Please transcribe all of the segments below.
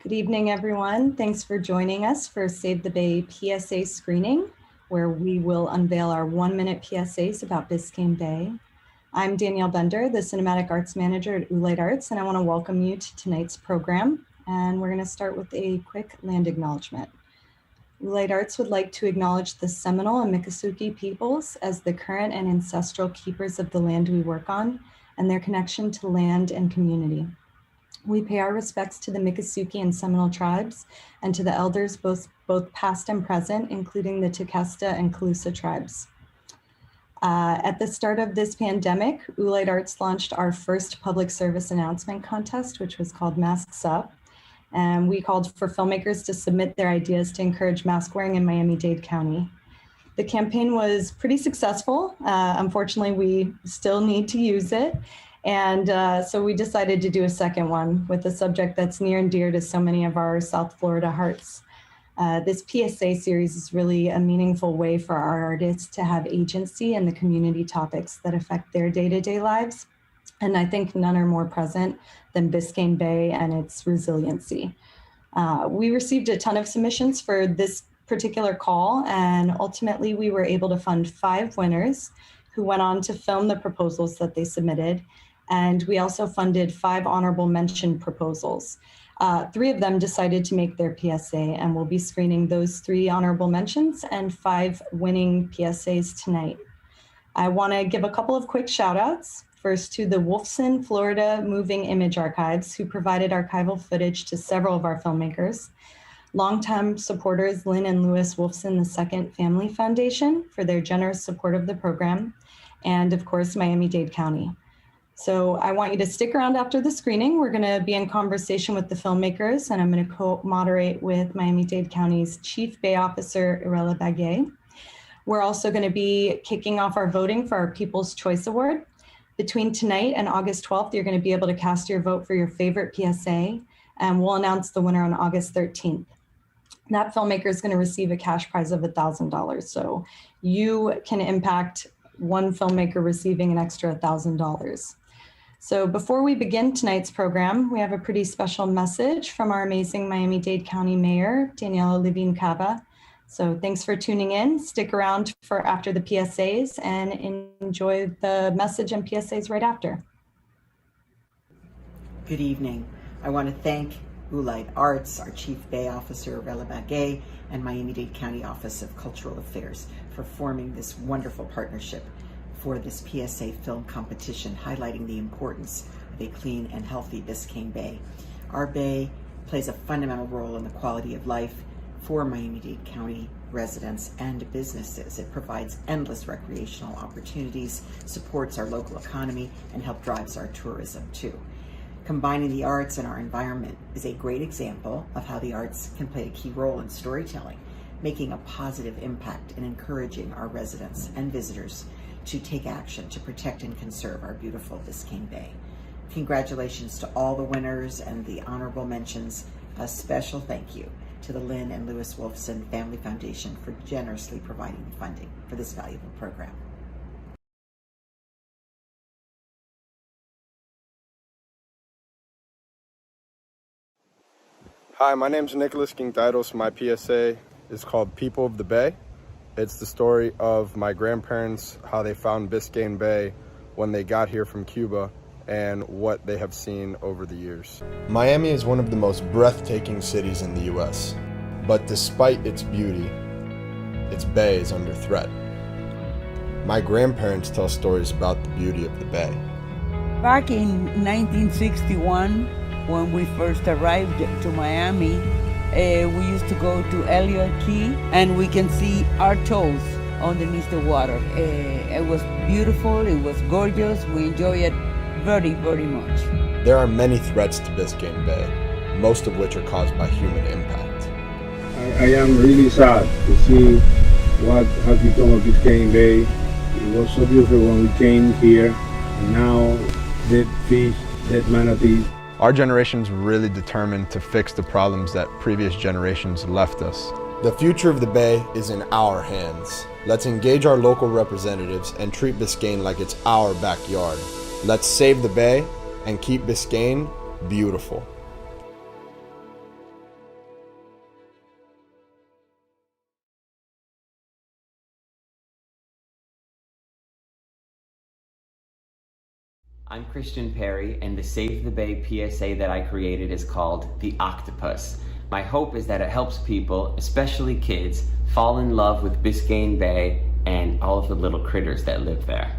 Good evening, everyone. Thanks for joining us for Save the Bay PSA screening, where we will unveil our 1-minute PSAs about Biscayne Bay. I'm Danielle Bender, the Cinematic Arts Manager at Oolite Arts, and I want to welcome you to tonight's program. And we're going to start with a quick land acknowledgement. Oolite Arts would like to acknowledge the Seminole and Miccosukee peoples as the current and ancestral keepers of the land we work on and their connection to land and community. We pay our respects to the Miccosukee and Seminole tribes and to the elders, both past and present, including the Tequesta and Calusa tribes. At the start of this pandemic, Oolite Arts launched our first public service announcement contest, which was called Masks Up. And we called for filmmakers to submit their ideas to encourage mask wearing in Miami-Dade County. The campaign was pretty successful. Unfortunately, we still need to use it. And so we decided to do a second one with a subject that's near and dear to so many of our South Florida hearts. This PSA series is really a meaningful way for our artists to have agency in the community topics that affect their day-to-day lives. And I think none are more present than Biscayne Bay and its resiliency. We received a ton of submissions for this particular call, and ultimately we were able to fund 5 winners who went on to film the proposals that they submitted. And we also funded 5 honorable mention proposals. 3 of them decided to make their PSA, and we'll be screening those 3 honorable mentions and 5 winning PSAs tonight. I want to give a couple of quick shout outs. First to the Wolfson, Florida Moving Image Archives, who provided archival footage to several of our filmmakers. Longtime supporters Lynn and Louis Wolfson II Family Foundation for their generous support of the program. And of course, Miami-Dade County. So I want you to stick around after the screening. We're going to be in conversation with the filmmakers, and I'm going to co-moderate with Miami-Dade County's Chief Bay Officer, Irela Bague. We're also going to be kicking off our voting for our People's Choice Award. Between tonight and August 12th, you're going to be able to cast your vote for your favorite PSA, and we'll announce the winner on August 13th. That filmmaker is going to receive a cash prize of $1,000. So you can impact one filmmaker receiving an extra $1,000. So before we begin tonight's program, we have a pretty special message from our amazing Miami-Dade County Mayor, Danielle Cava. So thanks for tuning in. Stick around for after the PSAs and enjoy the message and PSAs right after. Good evening. I want to thank Oolite Arts, our Chief Bay Officer, Irela Bague, and Miami-Dade County Office of Cultural Affairs for forming this wonderful partnership for this PSA film competition, highlighting the importance of a clean and healthy Biscayne Bay. Our bay plays a fundamental role in the quality of life for Miami-Dade County residents and businesses. It provides endless recreational opportunities, supports our local economy, and helps drives our tourism too. Combining the arts and our environment is a great example of how the arts can play a key role in storytelling, making a positive impact in encouraging our residents and visitors to take action to protect and conserve our beautiful Biscayne Bay. Congratulations to all the winners and the honorable mentions. A special thank you to the Lynn and Louis Wolfson Family Foundation for generously providing the funding for this valuable program. Hi, my name's Nicholas Quintiros. My PSA is called People of the Bay. It's the story of my grandparents, how they found Biscayne Bay when they got here from Cuba, and what they have seen over the years. Miami is one of the most breathtaking cities in the U.S., but despite its beauty, its bay is under threat. My grandparents tell stories about the beauty of the bay. Back in 1961, when we first arrived to Miami, we used to go to Elliott Key, and we can see our toes underneath the water. It was beautiful, it was gorgeous, we enjoy it very, very much. There are many threats to Biscayne Bay, most of which are caused by human impact. I am really sad to see what has become of Biscayne Bay. It was so beautiful when we came here, and now dead fish, dead manatees. Our generation's really determined to fix the problems that previous generations left us. The future of the Bay is in our hands. Let's engage our local representatives and treat Biscayne like it's our backyard. Let's save the Bay and keep Biscayne beautiful. I'm Christian Perry, and the Save the Bay PSA that I created is called The Octopus. My hope is that it helps people, especially kids, fall in love with Biscayne Bay and all of the little critters that live there.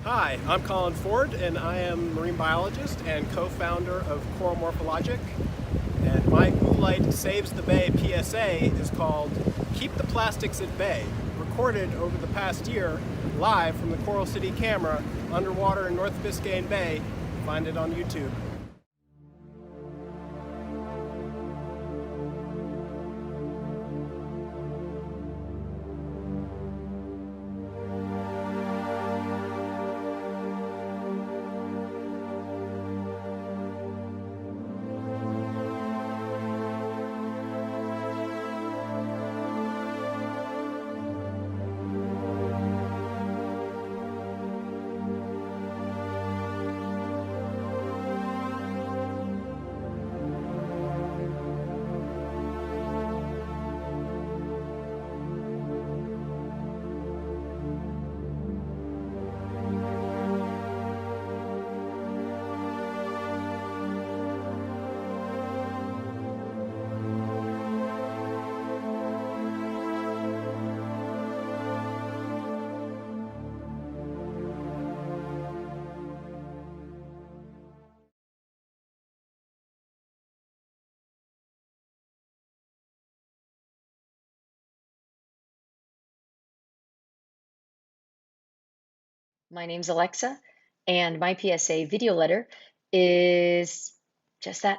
Hi, I'm Colin Ford, and I am a marine biologist and co-founder of Coral Morphologic. And my Oolite Saves the Bay PSA is called Keep the Plastics at Bay, recorded over the past year live from the Coral City camera underwater in North Biscayne Bay. Find it on YouTube. My name's Alexa, and my PSA video letter is just that,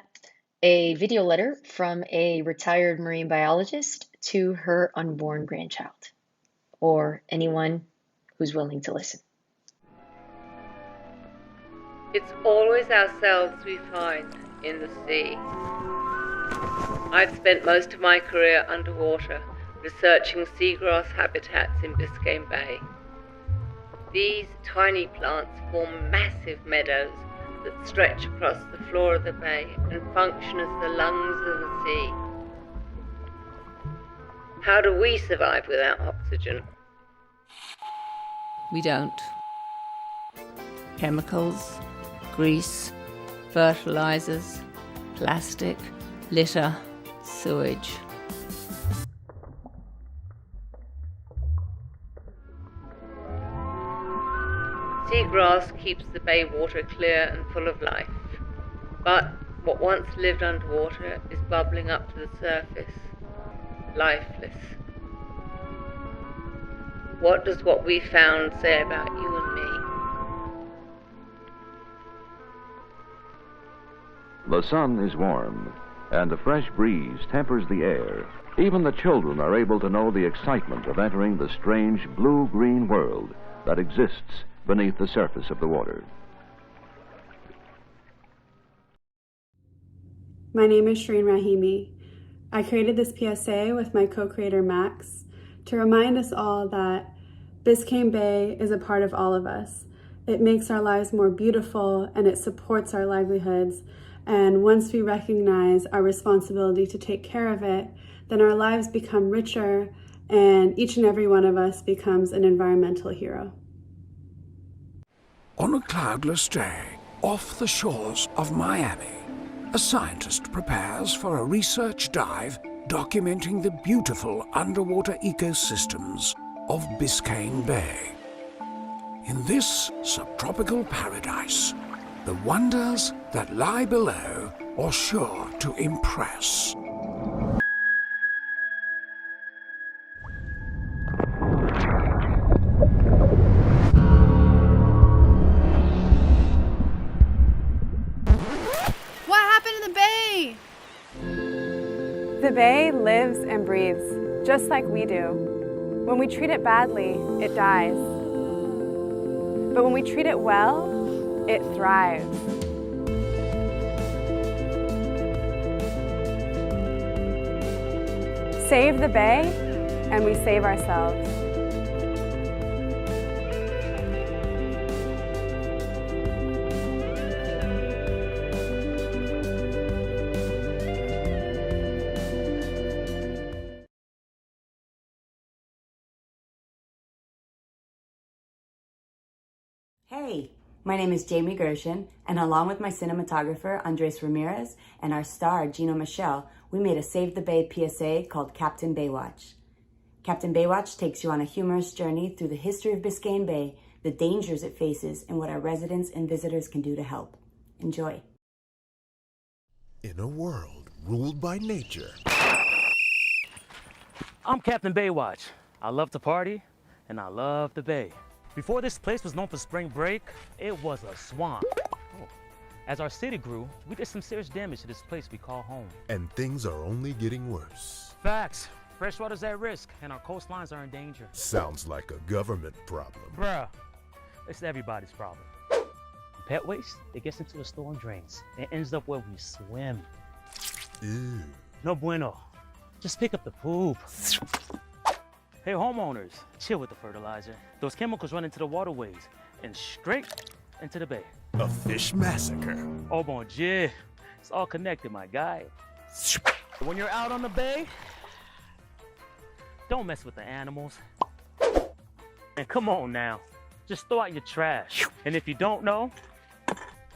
a video letter from a retired marine biologist to her unborn grandchild, or anyone who's willing to listen. It's always ourselves we find in the sea. I've spent most of my career underwater researching seagrass habitats in Biscayne Bay. These tiny plants form massive meadows that stretch across the floor of the bay and function as the lungs of the sea. How do we survive without oxygen? We don't. Chemicals, grease, fertilizers, plastic, litter, sewage. Seagrass keeps the bay water clear and full of life, but what once lived underwater is bubbling up to the surface, lifeless. What does what we found say about you and me? The sun is warm, and a fresh breeze tempers the air. Even the children are able to know the excitement of entering the strange blue-green world that exists beneath the surface of the water. My name is Shireen Rahimi. I created this PSA with my co-creator Max to remind us all that Biscayne Bay is a part of all of us. It makes our lives more beautiful and it supports our livelihoods. And once we recognize our responsibility to take care of it, then our lives become richer and each and every one of us becomes an environmental hero. On a cloudless day, Off the shores of Miami, a scientist prepares for a research dive documenting the beautiful underwater ecosystems of Biscayne Bay. In this subtropical paradise, the wonders that lie below are sure to impress. What happened to the bay? The bay lives and breathes, just like we do. When we treat it badly, it dies. But when we treat it well, it thrives. Save the bay, and we save ourselves. Hey, my name is Jamie Gershon, and along with my cinematographer, Andres Ramirez, and our star, Gino Michel, we made a Save the Bay PSA called Captain Baywatch. Captain Baywatch takes you on a humorous journey through the history of Biscayne Bay, the dangers it faces, and what our residents and visitors can do to help. Enjoy. In a world ruled by nature. I'm Captain Baywatch. I love to party, and I love the bay. Before this place was known for spring break, it was a swamp. As our city grew, we did some serious damage to this place we call home. And things are only getting worse. Facts. Freshwater's at risk, and our coastlines are in danger. Sounds like a government problem. Bruh, it's everybody's problem. Pet waste, it gets into the storm drains and ends up where we swim. Ew. No bueno. Just pick up the poop. Hey homeowners, chill with the fertilizer. Those chemicals run into the waterways and straight into the bay. A fish massacre. Oh mon Dieu, it's all connected, my guy. When you're out on the bay, don't mess with the animals. And come on now, just throw out your trash. And if you don't know,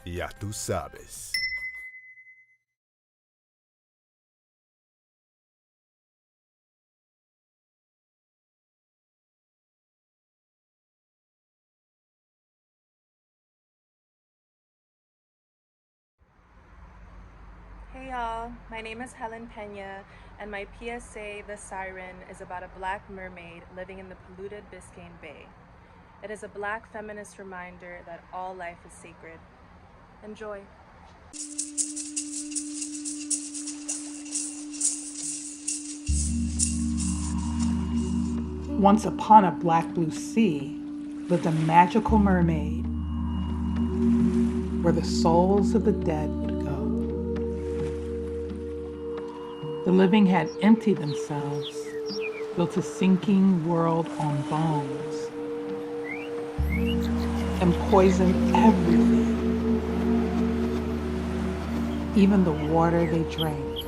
ya tú sabes. Hey y'all, my name is Helen Pena, and my PSA, The Siren, is about a black mermaid living in the polluted Biscayne Bay. It is a black feminist reminder that all life is sacred. Enjoy. Once upon a black blue sea lived a magical mermaid where the souls of the dead would go. The living had emptied themselves, built a sinking world on bones, and poisoned everything, even the water they drank.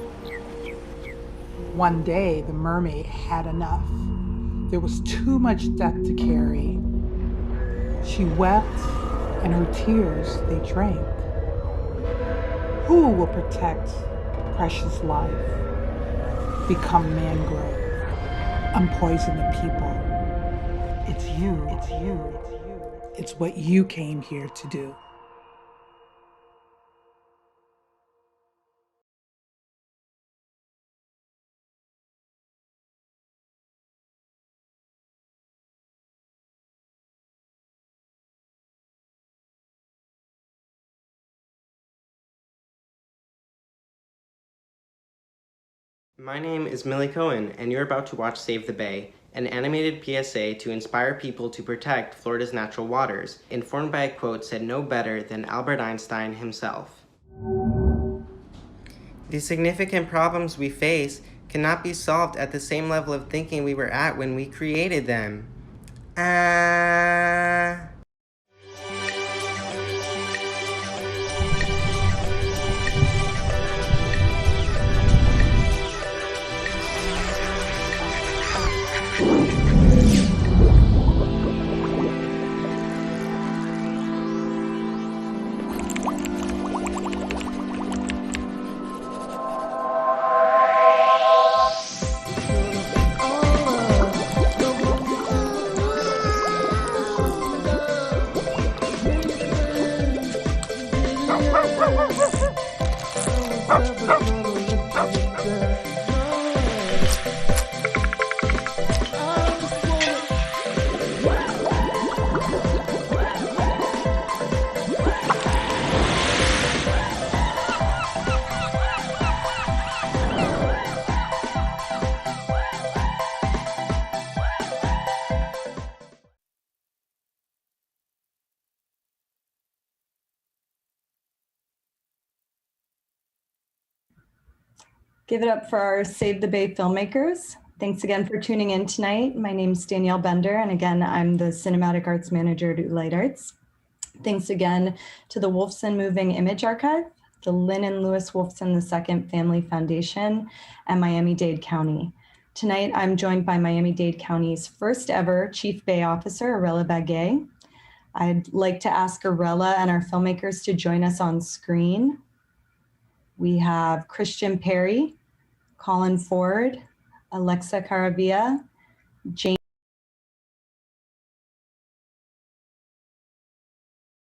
One day, the mermaid had enough. There was too much death to carry. She wept, and her tears they drank. Who will protect precious life? Become mangrove, unpoison the people. It's you, it's you, it's you. It's what you came here to do. My name is Millie Cohen, and you're about to watch Save the Bay, an animated PSA to inspire people to protect Florida's natural waters, informed by a quote said no better than Albert Einstein himself. The significant problems we face cannot be solved at the same level of thinking we were at when we created them. Give it up for our Save the Bay filmmakers. Thanks again for tuning in tonight. My name is Danielle Bender, and again, I'm the Cinematic Arts Manager at Oolite Arts. Thanks again to the Wolfson Moving Image Archive, the Lynn and Lewis Wolfson II Family Foundation, and Miami-Dade County. Tonight, I'm joined by Miami-Dade County's first ever Chief Bay Officer, Irela Bague. I'd like to ask Irela and our filmmakers to join us on screen. We have Christian Perry, Colin Ford, Alexa Caravilla, Jane.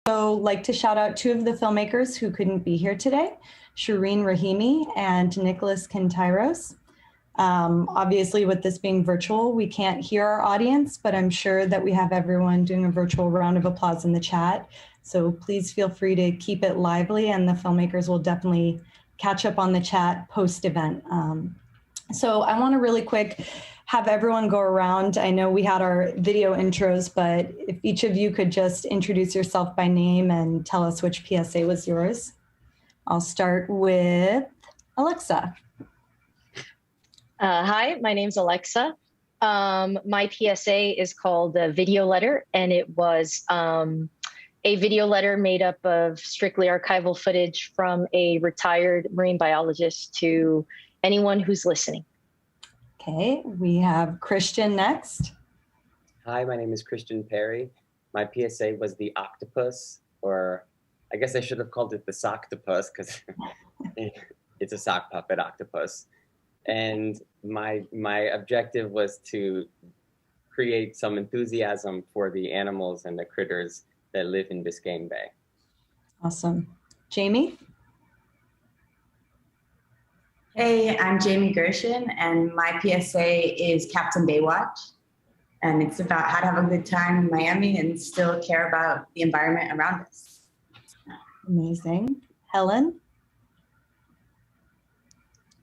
So like to shout out two of the filmmakers who couldn't be here today, Shireen Rahimi and Nicholas Kintyros. Obviously with this being virtual, we can't hear our audience, but I'm sure that we have everyone doing a virtual round of applause in the chat. So please feel free to keep it lively, and the filmmakers will definitely catch up on the chat post-event. So I want to really quick have everyone go around. I know we had our video intros, but if each of you could just introduce yourself by name and tell us which PSA was yours. I'll start with Alexa. Hi, my name's Alexa. My PSA is called a video letter, and it was a video letter made up of strictly archival footage from a retired marine biologist to anyone who's listening. Okay, we have Christian next. Hi, my name is Christian Perry. My PSA was the octopus, or I guess I should have called it the socktopus because it's a sock puppet octopus. And my objective was to create some enthusiasm for the animals and the critters that live in Biscayne Bay. Awesome. Jamie? Hey, I'm Jamie Gershon, and my PSA is Captain Baywatch. And it's about how to have a good time in Miami and still care about the environment around us. Amazing. Helen?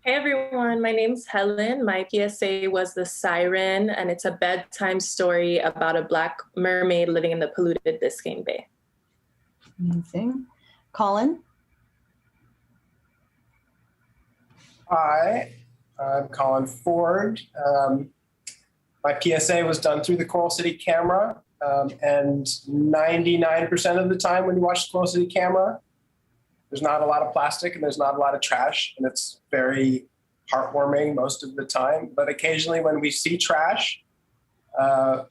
Hey everyone, my name's Helen. My PSA was The Siren, and it's a bedtime story about a Black mermaid living in the polluted Biscayne Bay. Amazing. Colin? Hi, I'm Colin Ford. My PSA was done through the Coral City camera, and 99% of the time when you watch the Coral City camera, there's not a lot of plastic and there's not a lot of trash, and it's very heartwarming most of the time. But occasionally when we see trash,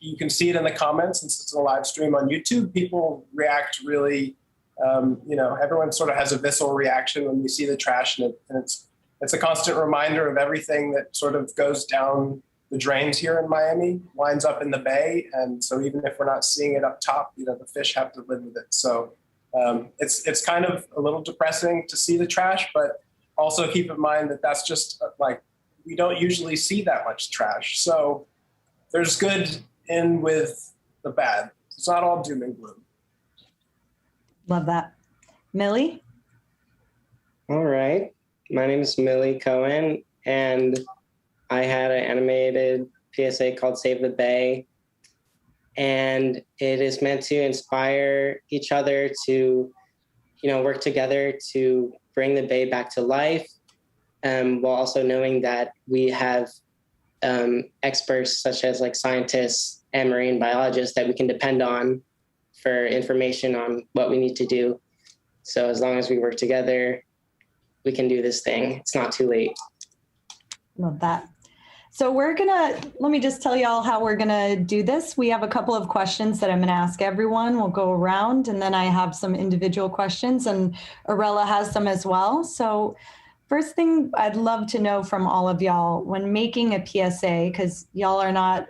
you can see it in the comments. Since it's a live stream on YouTube, people react really, everyone sort of has a visceral reaction when you see the trash, and it's a constant reminder of everything that sort of goes down the drains here in Miami, winds up in the bay. And so even if we're not seeing it up top, the fish have to live with it. So it's kind of a little depressing to see the trash, but also keep in mind that that's just like, we don't usually see that much trash. So there's good in with the bad. It's not all doom and gloom. Love that. Millie? All right. My name is Millie Cohen, and I had an animated PSA called Save the Bay. And it is meant to inspire each other to, work together to bring the bay back to life, while also knowing that we have experts such as like scientists and marine biologists that we can depend on for information on what we need to do. So as long as we work together, we can do this thing. It's not too late. Love that. So let me just tell y'all how we're gonna do this. We have a couple of questions that I'm gonna ask everyone. We'll go around, and then I have some individual questions, and Irela has some as well. So first thing I'd love to know from all of y'all, when making a PSA, because y'all are not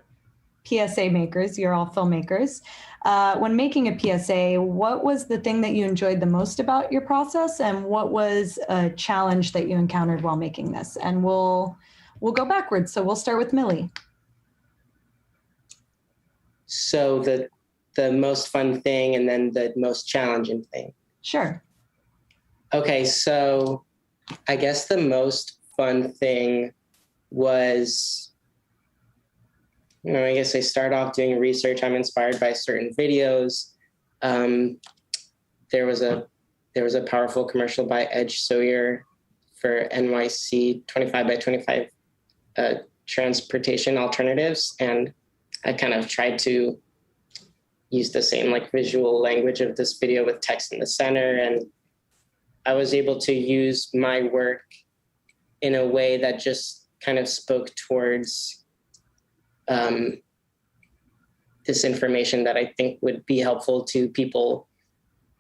PSA makers, you're all filmmakers. When making a PSA, what was the thing that you enjoyed the most about your process, and what was a challenge that you encountered while making this? And we'll go backwards. So we'll start with Millie. So the most fun thing and then the most challenging thing. Sure. Okay, so I guess the most fun thing was, I guess I start off doing research. I'm inspired by certain videos. There was a powerful commercial by Edge Sawyer for NYC 25 by 25 transportation alternatives, and I kind of tried to use the same like visual language of this video with text in the center, and I was able to use my work in a way that just kind of spoke towards this information that I think would be helpful to people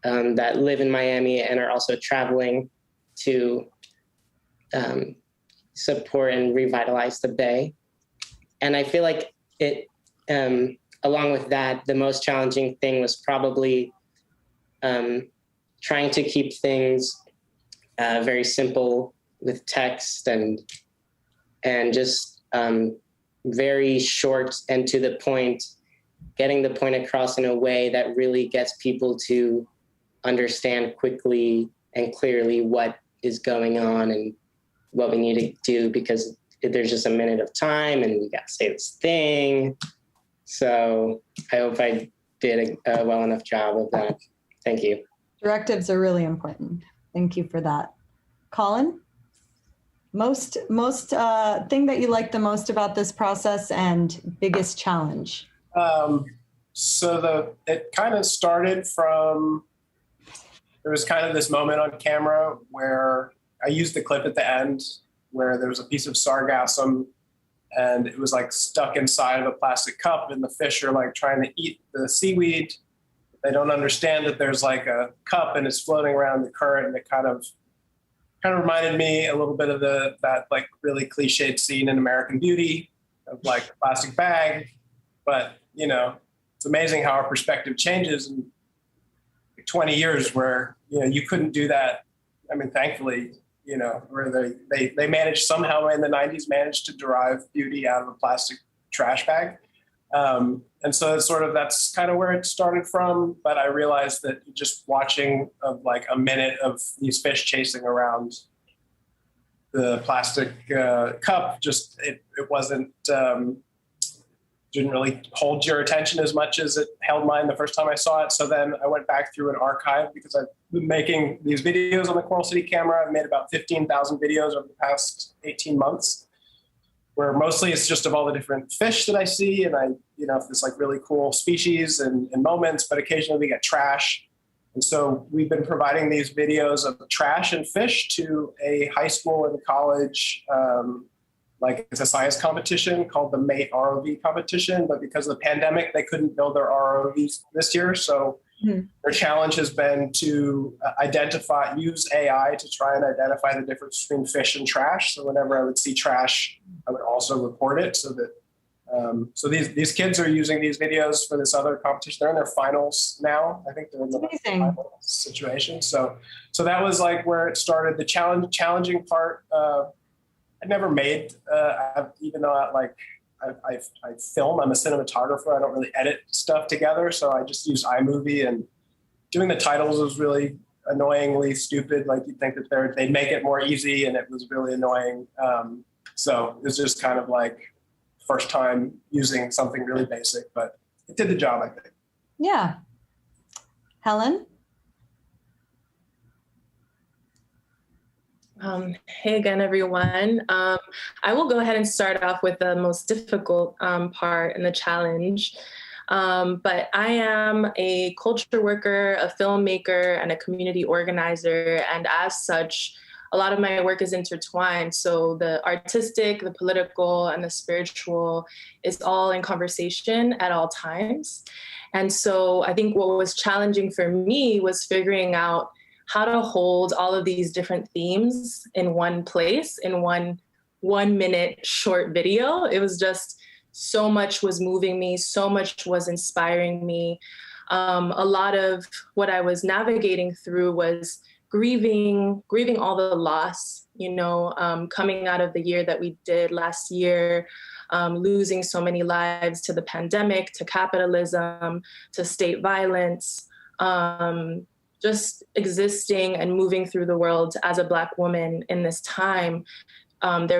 that live in Miami and are also traveling to support and revitalize the Bay. And I feel like it, along with that, the most challenging thing was probably trying to keep things very simple with text and just very short and to the point, getting the point across in a way that really gets people to understand quickly and clearly what is going on and what we need to do, because there's just a minute of time and we got to say this thing. So I hope I did a well enough job of that. Thank you. Directives are really important. Thank you for that. Colin, most thing that you like the most about this process and biggest challenge? So it kind of started from, there was kind of this moment on camera where I used the clip at the end where there was a piece of sargassum and it was like stuck inside of a plastic cup and the fish are like trying to eat the seaweed. They don't understand that there's like a cup and it's floating around the current, and it kind of reminded me a little bit of that like really cliched scene in American Beauty of like a plastic bag. But, it's amazing how our perspective changes in 20 years where, you couldn't do that. I mean, thankfully, where they managed somehow in the 90s managed to derive beauty out of a plastic trash bag. And so that's kind of where it started from. But I realized that just watching like a minute of these fish chasing around the plastic cup, it wasn't, didn't really hold your attention as much as it held mine the first time I saw it. So then I went back through an archive because I've been making these videos on the Coral City camera. I've made about 15,000 videos over the past 18 months, where mostly it's just of all the different fish that I see. And if there's like really cool species and moments, but occasionally we get trash. And so we've been providing these videos of trash and fish to a high school and college, like it's a science competition called the MATE ROV competition, but because of the pandemic, they couldn't build their ROVs this year. So their challenge has been to use AI to try and identify the difference between fish and trash. So whenever I would see trash, I would also report it so that, so these kids are using these videos for this other competition. They're in their finals now. I think they're in the final situation. So that was like where it started. The challenging part, I never made, even though I film, I'm a cinematographer. I don't really edit stuff together. So I just use iMovie, and doing the titles was really annoyingly stupid. Like you'd think that they'd make it more easy, and it was really annoying. So it was just kind of like first time using something really basic, but it did the job, I think. Yeah. Helen? Hey again, everyone. I will go ahead and start off with the most difficult part and the challenge. But I am a culture worker, a filmmaker, and a community organizer. And as such, a lot of my work is intertwined. So the artistic, the political, and the spiritual is all in conversation at all times. And so I think what was challenging for me was figuring out how to hold all of these different themes in one place, in one 1 minute short video. It was just so much was moving me, so much was inspiring me. a lot of what I was navigating through was grieving all the loss, coming out of the year that we did last year, losing so many lives to the pandemic, to capitalism, to state violence, just existing and moving through the world as a Black woman in this time. Felt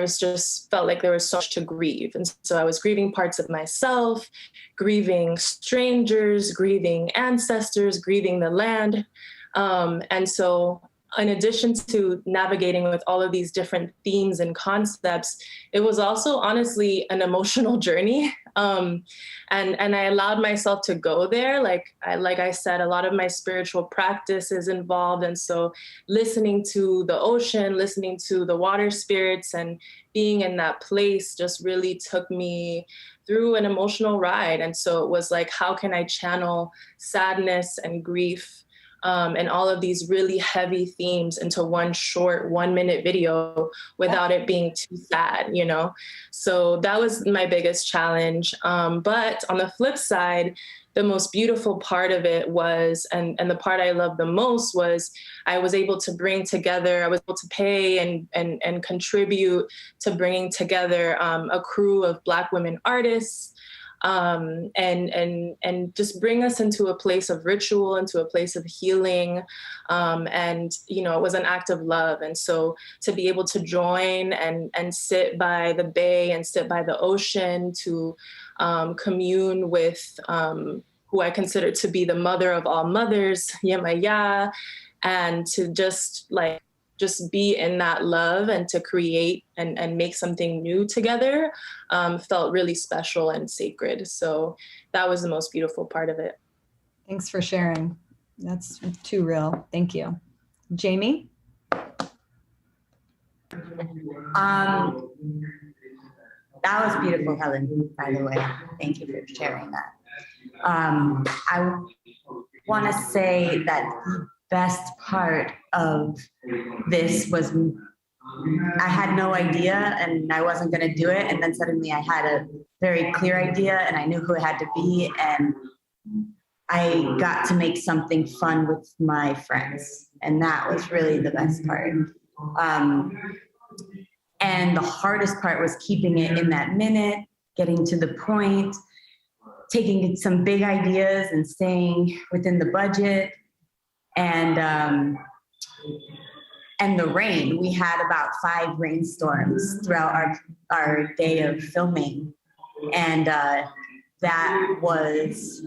like there was so much to grieve. And so I was grieving parts of myself, grieving strangers, grieving ancestors, grieving the land. And so in addition to navigating with all of these different themes and concepts, it was also honestly an emotional journey. And I allowed myself to go there. Like I said, a lot of my spiritual practice is involved. And so listening to the ocean, listening to the water spirits, and being in that place just really took me through an emotional ride. And so it was like, how can I channel sadness and grief and all of these really heavy themes into one short 1-minute video without it being too sad, So that was my biggest challenge. But on the flip side, the most beautiful part of it was, and the part I loved the most was, I was able to pay and contribute to bringing together a crew of Black women artists, and just bring us into a place of ritual, into a place of healing. And, it was an act of love. And so to be able to join and sit by the bay and sit by the ocean to commune with who I consider to be the mother of all mothers, Yemaya, and to just be in that love and to create and make something new together felt really special and sacred. So that was the most beautiful part of it. Thanks for sharing. That's too real. Thank you. Jamie? That was beautiful, Helen, by the way. Thank you for sharing that. I want to say that the best part of this was I had no idea and I wasn't going to do it. And then suddenly I had a very clear idea and I knew who it had to be. And I got to make something fun with my friends. And that was really the best part. And the hardest part was keeping it in that minute, getting to the point, taking some big ideas and staying within the budget. And the rain, we had about 5 rainstorms throughout our day of filming. And that was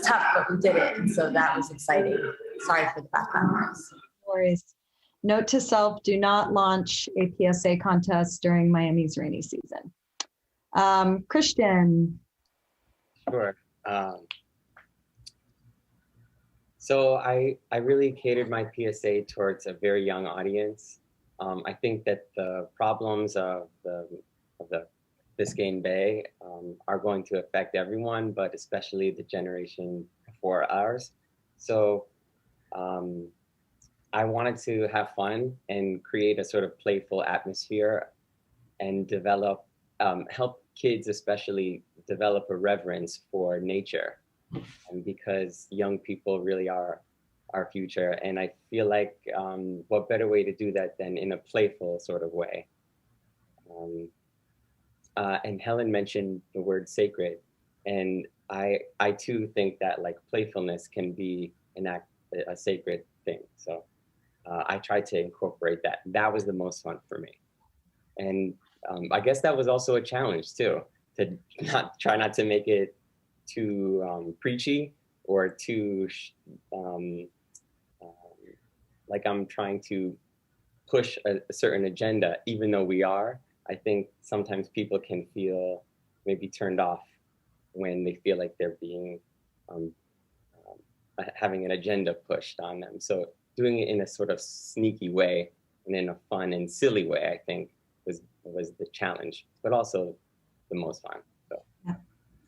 tough, but we did it. And so that was exciting. Sorry for the background noise. No worries. Note to self, do not launch a PSA contest during Miami's rainy season. Christian. Sure. So I really catered my PSA towards a very young audience. I think that the problems of the Biscayne Bay are going to affect everyone, but especially the generation before ours. So I wanted to have fun and create a sort of playful atmosphere and develop, help kids especially develop a reverence for nature. And because young people really are our future. And I feel like what better way to do that than in a playful sort of way. And Helen mentioned the word sacred. And I too think that like playfulness can be a sacred thing. So I tried to incorporate that. That was the most fun for me. And I guess that was also a challenge too, to try not to make it too preachy or too like I'm trying to push a certain agenda, even though we are. I think sometimes people can feel maybe turned off when they feel like they're being having an agenda pushed on them. So doing it in a sort of sneaky way and in a fun and silly way, I think was the challenge, but also the most fun. So. Yeah.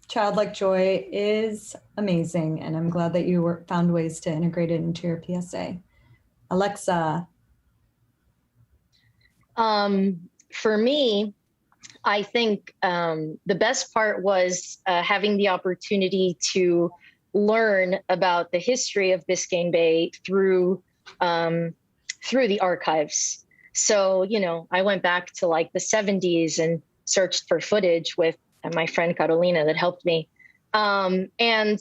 Childlike joy is amazing, and I'm glad that you found ways to integrate it into your PSA. Alexa. For me, I think the best part was having the opportunity to learn about the history of Biscayne Bay through the archives. So, you know, I went back to like the 70s and searched for footage with my friend Carolina that helped me. And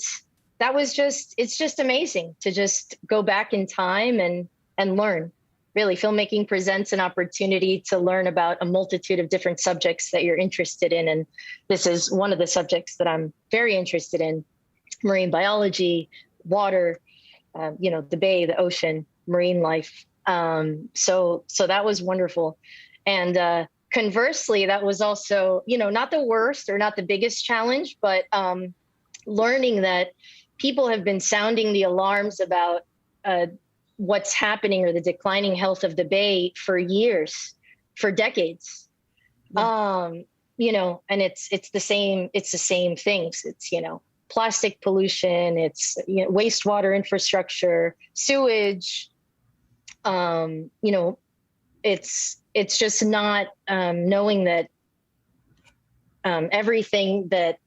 that was it's just amazing to just go back in time and learn. Really, filmmaking presents an opportunity to learn about a multitude of different subjects that you're interested in. And this is one of the subjects that I'm very interested in: marine biology, water, you know, the bay, the ocean, marine life. So that was wonderful. And conversely, that was also, you know, not the worst or not the biggest challenge, but learning that people have been sounding the alarms about what's happening or the declining health of the bay for years, for decades. Yeah. You know, and it's the same things. It's, you know, plastic pollution, it's, you know, wastewater infrastructure, sewage. You know, it's just not knowing that everything that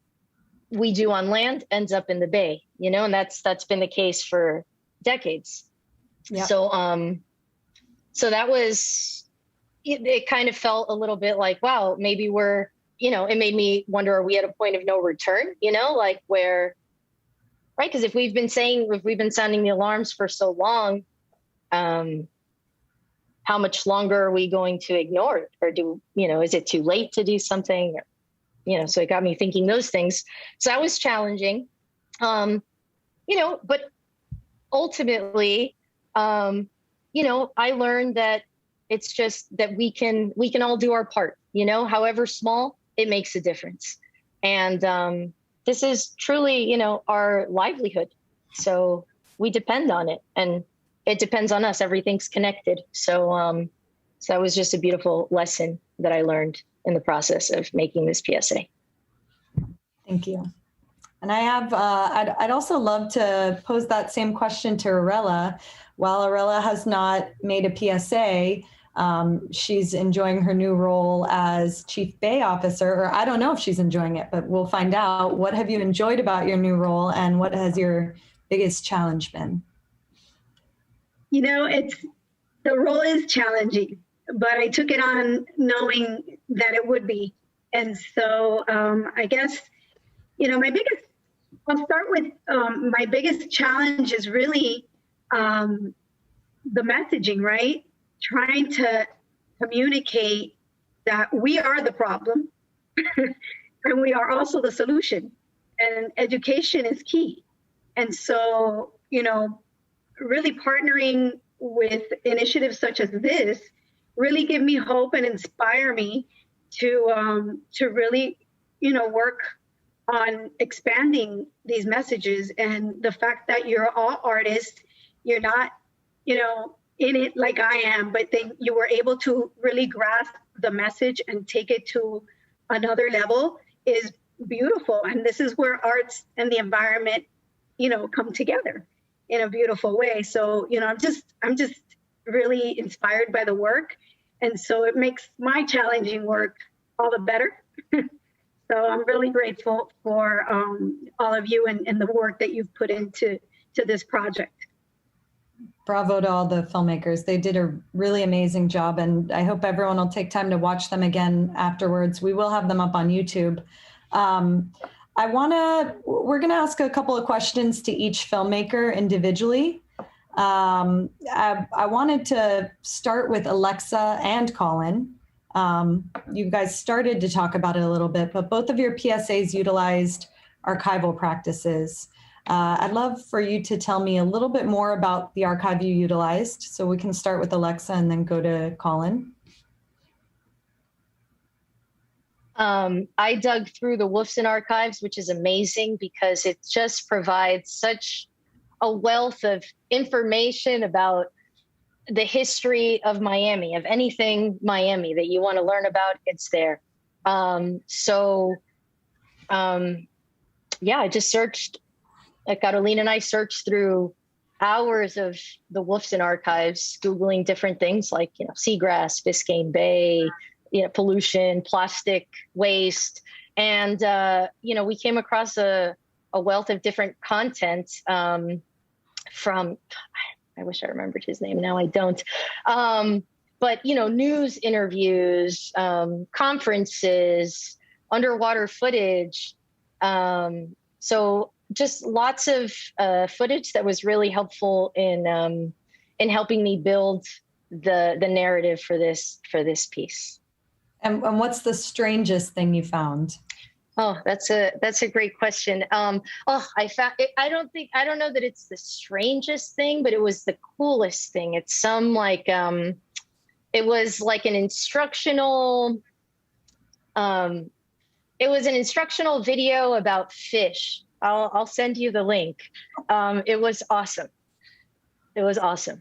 we do on land ends up in the bay, you know, and that's been the case for decades. Yep. So that was, it kind of felt a little bit like, wow, maybe we're, you know, it made me wonder, are we at a point of no return, you know, like where, right? Because if we've been sounding the alarms for so long, how much longer are we going to ignore it? Or you know, is it too late to do something? Or, you know, so it got me thinking those things. So that was challenging, you know, but ultimately, you know, I learned that it's just that we can all do our part, you know, however small, it makes a difference. And this is truly, you know, our livelihood. So we depend on it, and it depends on us. Everything's connected. So that was just a beautiful lesson that I learned in the process of making this PSA. Thank you. And I have, I'd also love to pose that same question to Irela. While Irela has not made a PSA, she's enjoying her new role as Chief Bay Officer, or I don't know if she's enjoying it, but we'll find out. What have you enjoyed about your new role, and what has your biggest challenge been? You know, the role is challenging, but I took it on knowing that it would be. And so I guess, you know, I'll start with my biggest challenge is really the messaging, right? Trying to communicate that we are the problem and we are also the solution, and education is key. And so, you know, really partnering with initiatives such as this really give me hope and inspire me to really, you know, work on expanding these messages. And the fact that you're all artists, you're not, you know, in it like I am, but then you were able to really grasp the message and take it to another level is beautiful. And this is where arts and the environment, you know, come together in a beautiful way. So, you know, I'm just really inspired by the work. And so it makes my challenging work all the better. So I'm really grateful for all of you and the work that you've put into this project. Bravo to all the filmmakers. They did a really amazing job, and I hope everyone will take time to watch them again afterwards. We will have them up on YouTube. We're gonna ask a couple of questions to each filmmaker individually. I wanted to start with Alexa and Colin. You guys started to talk about it a little bit, but both of your PSAs utilized archival practices. I'd love for you to tell me a little bit more about the archive you utilized. So we can start with Alexa and then go to Colin. I dug through the Wolfson archives, which is amazing because it just provides such a wealth of information about the history of Miami, of anything Miami that you want to learn about, it's there. Yeah, I just searched, Carolina and I searched through hours of the Wolfson archives, Googling different things like, you know, seagrass, Biscayne Bay, you know, pollution, plastic waste. And, you know, we came across a a wealth of different content from, I wish I remembered his name, now I don't. But, news interviews, conferences, underwater footage. So just lots of footage that was really helpful in helping me build the narrative for this piece. And what's the strangest thing you found? Oh, that's a great question. I found it, I don't know that it's the strangest thing, but it was the coolest thing. It's some it was like an instructional, it was an instructional video about fish. I'll send you the link. It was awesome. It was awesome.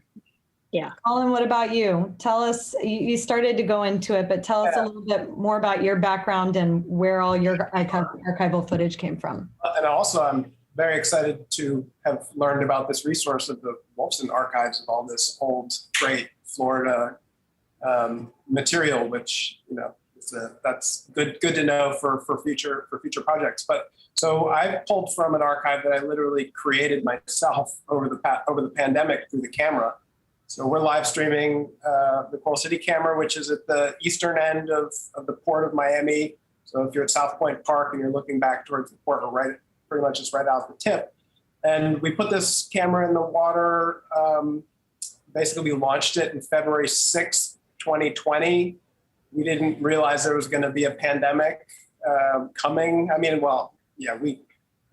Yeah. Colin, what about you? Tell us, you started to go into it, but tell us a little bit more about your background and where all your archival footage came from. And also, I'm very excited to have learned about this resource of the Wolfson archives of all this old, great Florida material, which, that's good to know for future projects. But so I pulled from an archive that I literally created myself over the pandemic through the camera. So we're live streaming the Coral City camera, which is at the eastern end of the port of Miami. So if you're at South Point Park and you're looking back towards the port, we're pretty much just right out the tip. And we put this camera in the water. Basically, we launched it in February 6th, 2020. We didn't realize there was going to be a pandemic coming. I mean,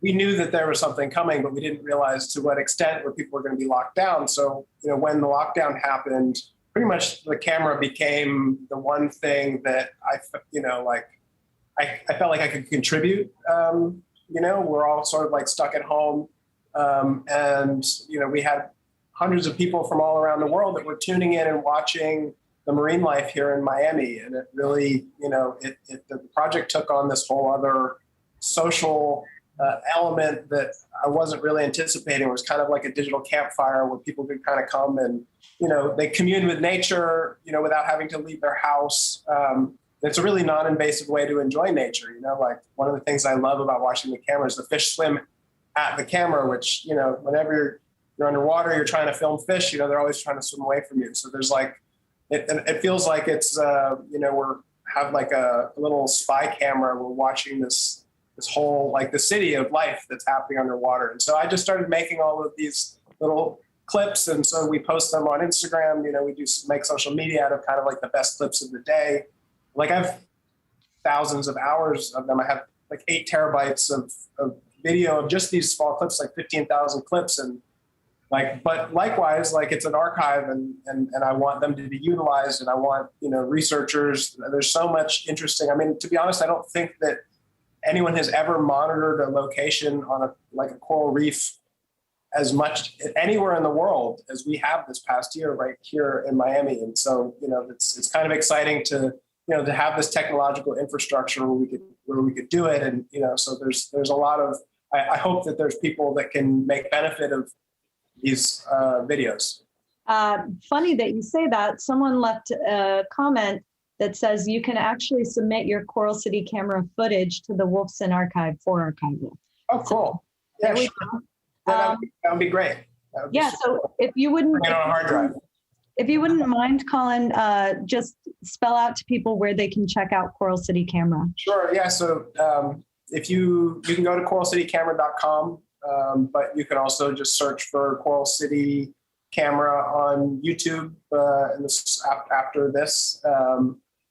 we knew that there was something coming, but we didn't realize to what extent where people were going to be locked down. So, when the lockdown happened, pretty much the camera became the one thing that I felt like I could contribute. We're all sort of like stuck at home. And we had hundreds of people from all around the world that were tuning in and watching the marine life here in Miami. And it really, the project took on this whole other social element that I wasn't really anticipating. It was kind of like a digital campfire where people could kind of come and, they commune with nature, without having to leave their house. It's a really non-invasive way to enjoy nature. Like one of the things I love about watching the camera is the fish swim at the camera, which, whenever you're underwater, you're trying to film fish, they're always trying to swim away from you. So there's like, it feels like it's, we're have like a little spy camera. We're watching this whole, like the city of life that's happening underwater. And so I just started making all of these little clips. And so we post them on Instagram. We do make social media out of kind of like the best clips of the day. Like I have thousands of hours of them. I have like 8 terabytes of video of just these small clips, like 15,000 clips. And but likewise, like it's an archive and I want them to be utilized and I want, researchers, there's so much interesting. I mean, to be honest, I don't think that anyone has ever monitored a location on a coral reef as much anywhere in the world as we have this past year right here in Miami. And so, it's kind of exciting to have this technological infrastructure where we could do it. And, so there's a lot of, I hope that there's people that can make benefit of these videos. Funny that you say that. Someone left a comment that says you can actually submit your Coral City camera footage to the Wolfson archive for archival. Oh, cool. Yeah, sure. That would be great. So if you wouldn't, on a hard drive. If you wouldn't mind, Colin, just spell out to people where they can check out Coral City Camera. Sure. Yeah. So if you can go to coralcitycamera.com, but you can also just search for Coral City Camera on YouTube. After this,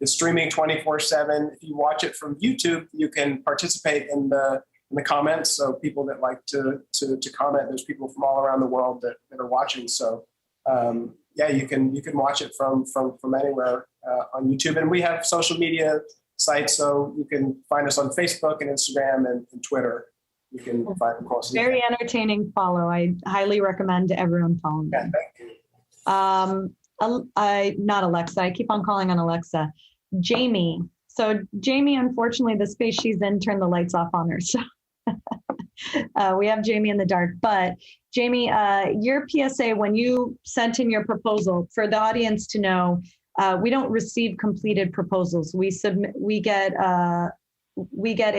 it's streaming 24/7. If you watch it from YouTube, you can participate in the comments. So people that like to comment, there's people from all around the world that are watching. So you can watch it from anywhere on YouTube. And we have social media sites, so you can find us on Facebook and Instagram and Twitter. You can find the Coral City. Very entertaining follow. I highly recommend everyone follow them. Thank you. Not Alexa. I keep on calling on Alexa. Jamie. So Jamie, unfortunately, the space she's in turned the lights off on her. So we have Jamie in the dark. But Jamie, your PSA, when you sent in your proposal, for the audience to know, we don't receive completed proposals. We get a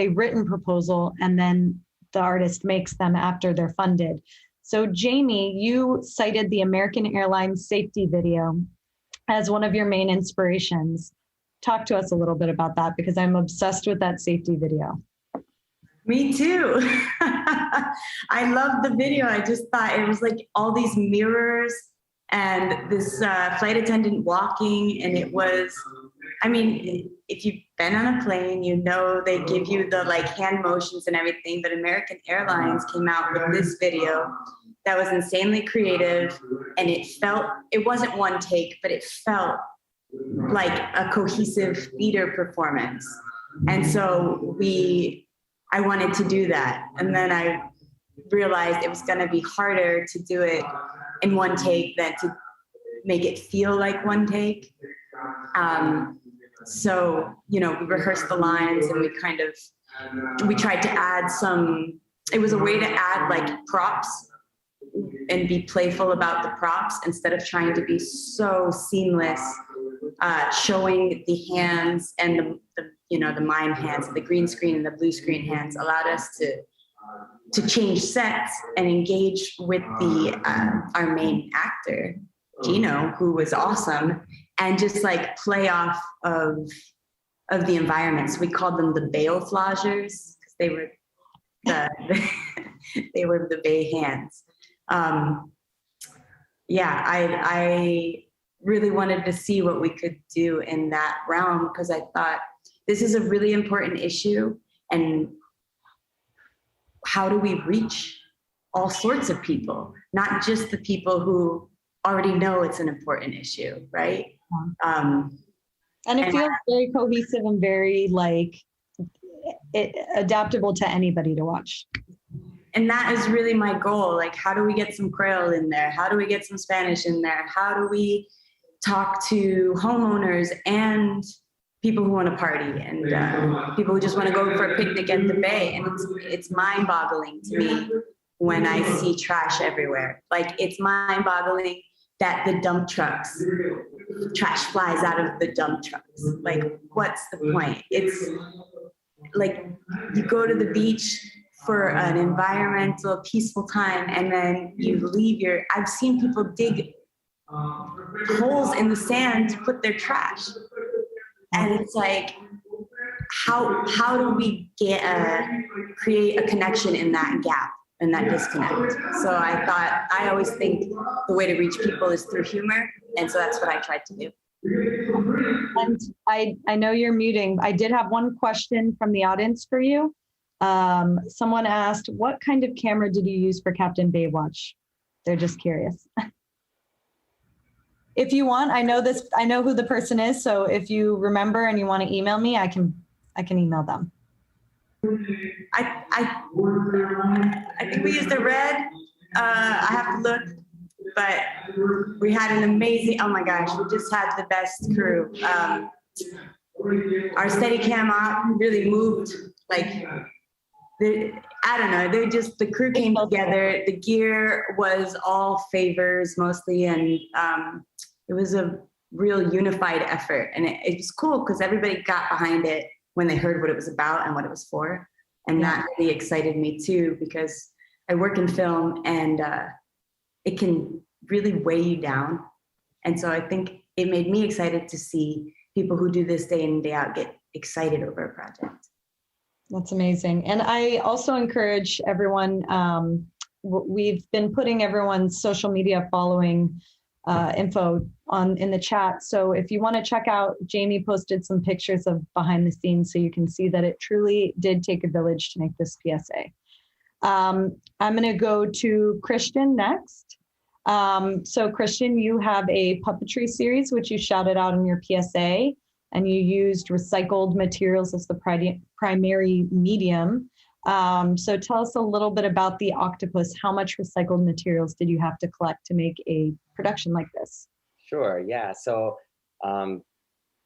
written proposal, and then the artist makes them after they're funded. So Jamie, you cited the American Airlines safety video as one of your main inspirations. Talk to us a little bit about that, because I'm obsessed with that safety video. Me too. I loved the video. I just thought it was like all these mirrors and this flight attendant walking, and it was, I mean, if you've been on a plane, you know they give you the like hand motions and everything, but American Airlines came out with this video that was insanely creative, and it wasn't one take, but it felt like a cohesive theater performance. And so I wanted to do that. And then I realized it was gonna be harder to do it in one take than to make it feel like one take. So, we rehearsed the lines, and we tried to add it was a way to add like props and be playful about the props instead of trying to be so seamless. Showing the hands and the mime hands, the green screen and the blue screen hands allowed us to change sets and engage with our main actor, Gino, who was awesome, and just like play off of the environments. We called them the Bayoflagers because they were they were the Bay hands. I really wanted to see what we could do in that realm, because I thought this is a really important issue, and how do we reach all sorts of people, not just the people who already know it's an important issue, right? And it feels very cohesive and very adaptable to anybody to watch. And that is really my goal. Like, how do we get some Creole in there? How do we get some Spanish in there? How do we talk to homeowners and people who want to party and people who just want to go for a picnic at the bay? And it's mind-boggling to me when I see trash everywhere. Like, it's mind-boggling that the dump trucks, trash flies out of the dump trucks. Like, what's the point? It's like you go to the beach for an environmental, peaceful time, and then you leave I've seen people dig holes in the sand to put their trash. And it's like, how do we create a connection in that gap, in that disconnect? So I always think the way to reach people is through humor. And so that's what I tried to do. And I know you're muting. I did have one question from the audience for you. Someone asked, what kind of camera did you use for Captain Baywatch? They're just curious. If you want, I know who the person is. So if you remember and you want to email me, I can email them. I think we used the red. I have to look, but we had an amazing, oh my gosh, we just had the best crew. Our Steadicam op really moved, like, I don't know, the crew came together. The gear was all favors mostly, and it was a real unified effort. And it was cool because everybody got behind it when they heard what it was about and what it was for. And that really excited me too, because I work in film, and it can really weigh you down. And so I think it made me excited to see people who do this day in and day out get excited over a project. That's amazing. And I also encourage everyone, we've been putting everyone's social media following info in the chat. So if you want to check out, Jamie posted some pictures of behind the scenes so you can see that it truly did take a village to make this PSA. I'm going to go to Christian next. So Christian, you have a puppetry series, which you shouted out in your PSA, and you used recycled materials as the primary medium. So tell us a little bit about the octopus. How much recycled materials did you have to collect to make a production like this? Sure, yeah. So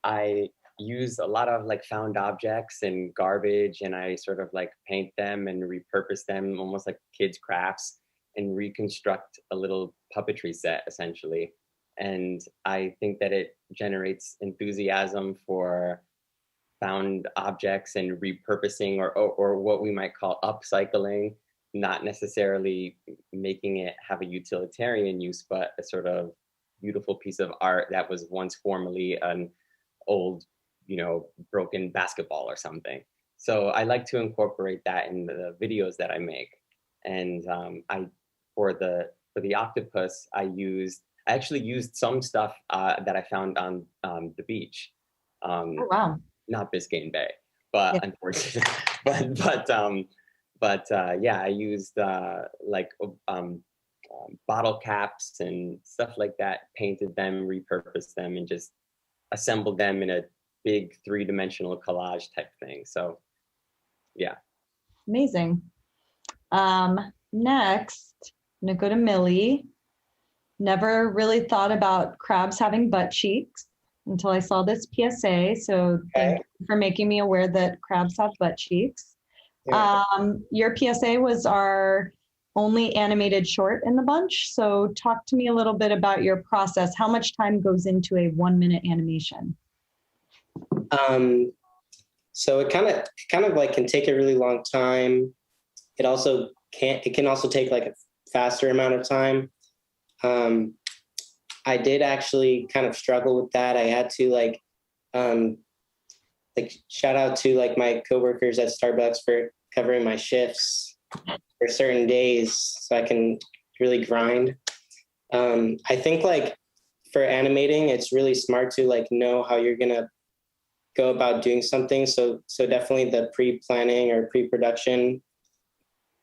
I use a lot of like found objects and garbage, and I sort of like paint them and repurpose them almost like kids' crafts and reconstruct a little puppetry set essentially. And I think that it generates enthusiasm for found objects and repurposing or what we might call upcycling, not necessarily making it have a utilitarian use, but a sort of beautiful piece of art that was once formerly an old, broken basketball or something. So I like to incorporate that in the videos that I make. And for the octopus, I actually used some stuff that I found on the beach. Oh, wow. Not Biscayne Bay, but yeah. Unfortunately, yeah, I used bottle caps and stuff like that, painted them, repurposed them, and just assembled them in a big 3-dimensional collage type thing. So, yeah. Amazing. Next, I'm gonna go to Millie. Never really thought about crabs having butt cheeks until I saw this PSA. So thank you for making me aware that crabs have butt cheeks. Yeah. Your PSA was our only animated short in the bunch. So talk to me a little bit about your process. How much time goes into a 1-minute animation? So it kind of like can take a really long time. It can also take like a faster amount of time. I did actually kind of struggle with that. I had to like shout out to like my coworkers at Starbucks for covering my shifts for certain days so I can really grind. I think like for animating, it's really smart to like know how you're gonna go about doing something. So definitely the pre-planning or pre-production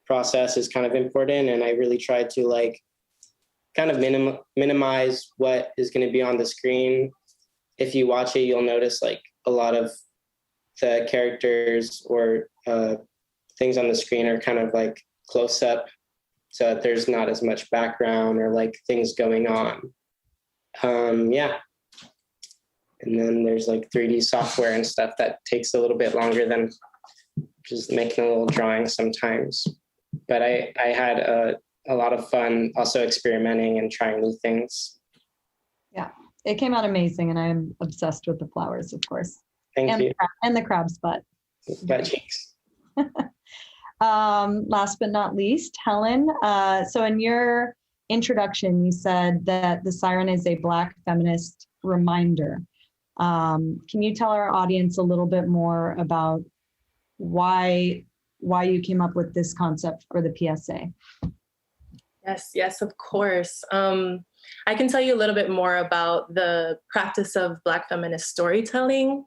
process is kind of important. And I really try to like kind of minimize what is going to be on the screen. If you watch it, you'll notice like a lot of the characters or things on the screen are kind of like close up, so that there's not as much background or like things going on. Yeah. And then there's like 3D software and stuff that takes a little bit longer than just making a little drawing sometimes. But I had a lot of fun also experimenting and trying new things. Yeah, it came out amazing, and I'm obsessed with the flowers, of course. Thank you. And the crab's butt. Butt cheeks. Last but not least, Helen. So in your introduction, you said that the siren is a Black feminist reminder. Can you tell our audience a little bit more about why you came up with this concept for the PSA? Yes, of course. I can tell you a little bit more about the practice of Black feminist storytelling.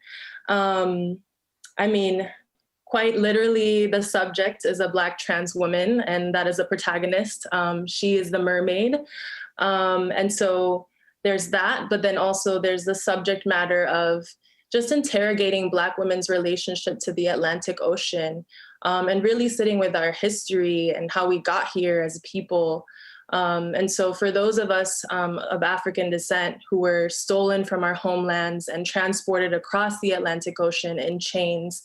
I mean, quite literally, the subject is a Black trans woman, and that is a protagonist. She is the mermaid. And so there's that, but then also there's the subject matter of just interrogating Black women's relationship to the Atlantic Ocean, and really sitting with our history and how we got here as a people. And so for those of us of African descent who were stolen from our homelands and transported across the Atlantic Ocean in chains,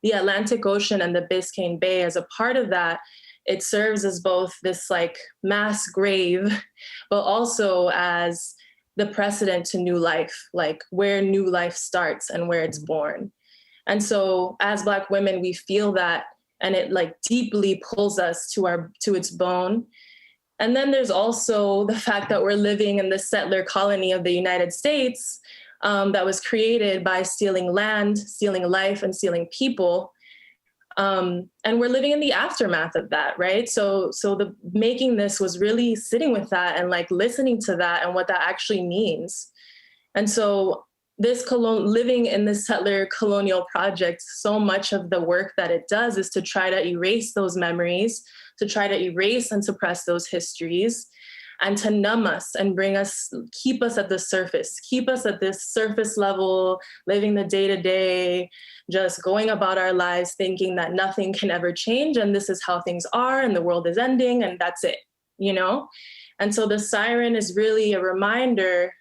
the Atlantic Ocean and the Biscayne Bay, as a part of that, it serves as both this like mass grave, but also as the precedent to new life, like where new life starts and where it's born. And so as Black women, we feel that, and it like deeply pulls us to its bone. And then there's also the fact that we're living in the settler colony of the United States that was created by stealing land, stealing life, and stealing people. And we're living in the aftermath of that, right? So the making this was really sitting with that and like listening to that and what that actually means. And so this living in this settler colonial project, so much of the work that it does is to try to erase those memories, to try to erase and suppress those histories, and to numb us and keep us at the surface, keep us at this surface level, living the day-to-day, just going about our lives thinking that nothing can ever change and this is how things are and the world is ending and that's it, you know? And so the siren is really a reminder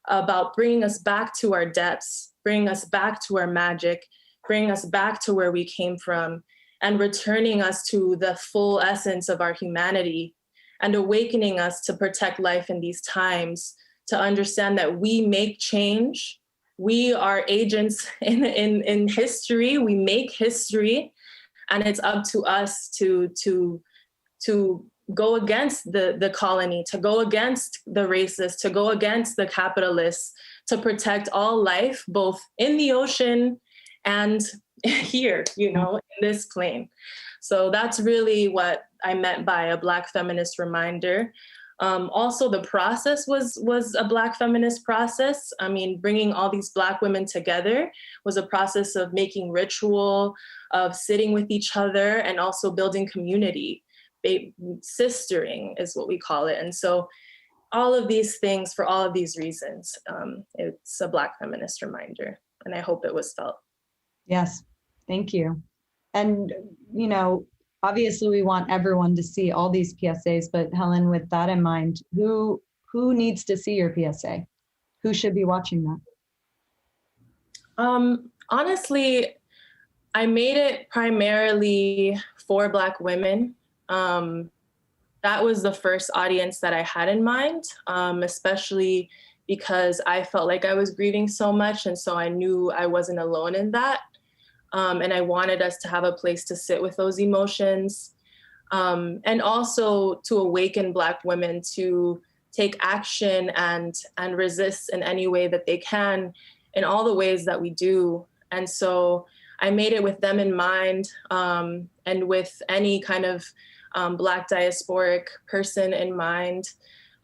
about bringing us back to our depths, bringing us back to our magic, bringing us back to where we came from, and returning us to the full essence of our humanity, and awakening us to protect life in these times, to understand that we make change we are agents in history. We make history, and it's up to us to go against the colony, to go against the racists, to go against the capitalists, to protect all life, both in the ocean and here, you know, in this plane. So that's really what I meant by a Black feminist reminder. Also, the process was a Black feminist process. I mean, bringing all these Black women together was a process of making ritual, of sitting with each other, and also building community. Sistering is what we call it. And so all of these things, for all of these reasons, it's a Black feminist reminder, and I hope it was felt. Yes, thank you. And, you know, obviously we want everyone to see all these PSAs, but Helen, with that in mind, who needs to see your PSA? Who should be watching that? Honestly, I made it primarily for Black women. That was the first audience that I had in mind, especially because I felt like I was grieving so much. And so I knew I wasn't alone in that. And I wanted us to have a place to sit with those emotions, and also to awaken Black women to take action and resist in any way that they can, in all the ways that we do. And so I made it with them in mind, and with any kind of Black diasporic person in mind.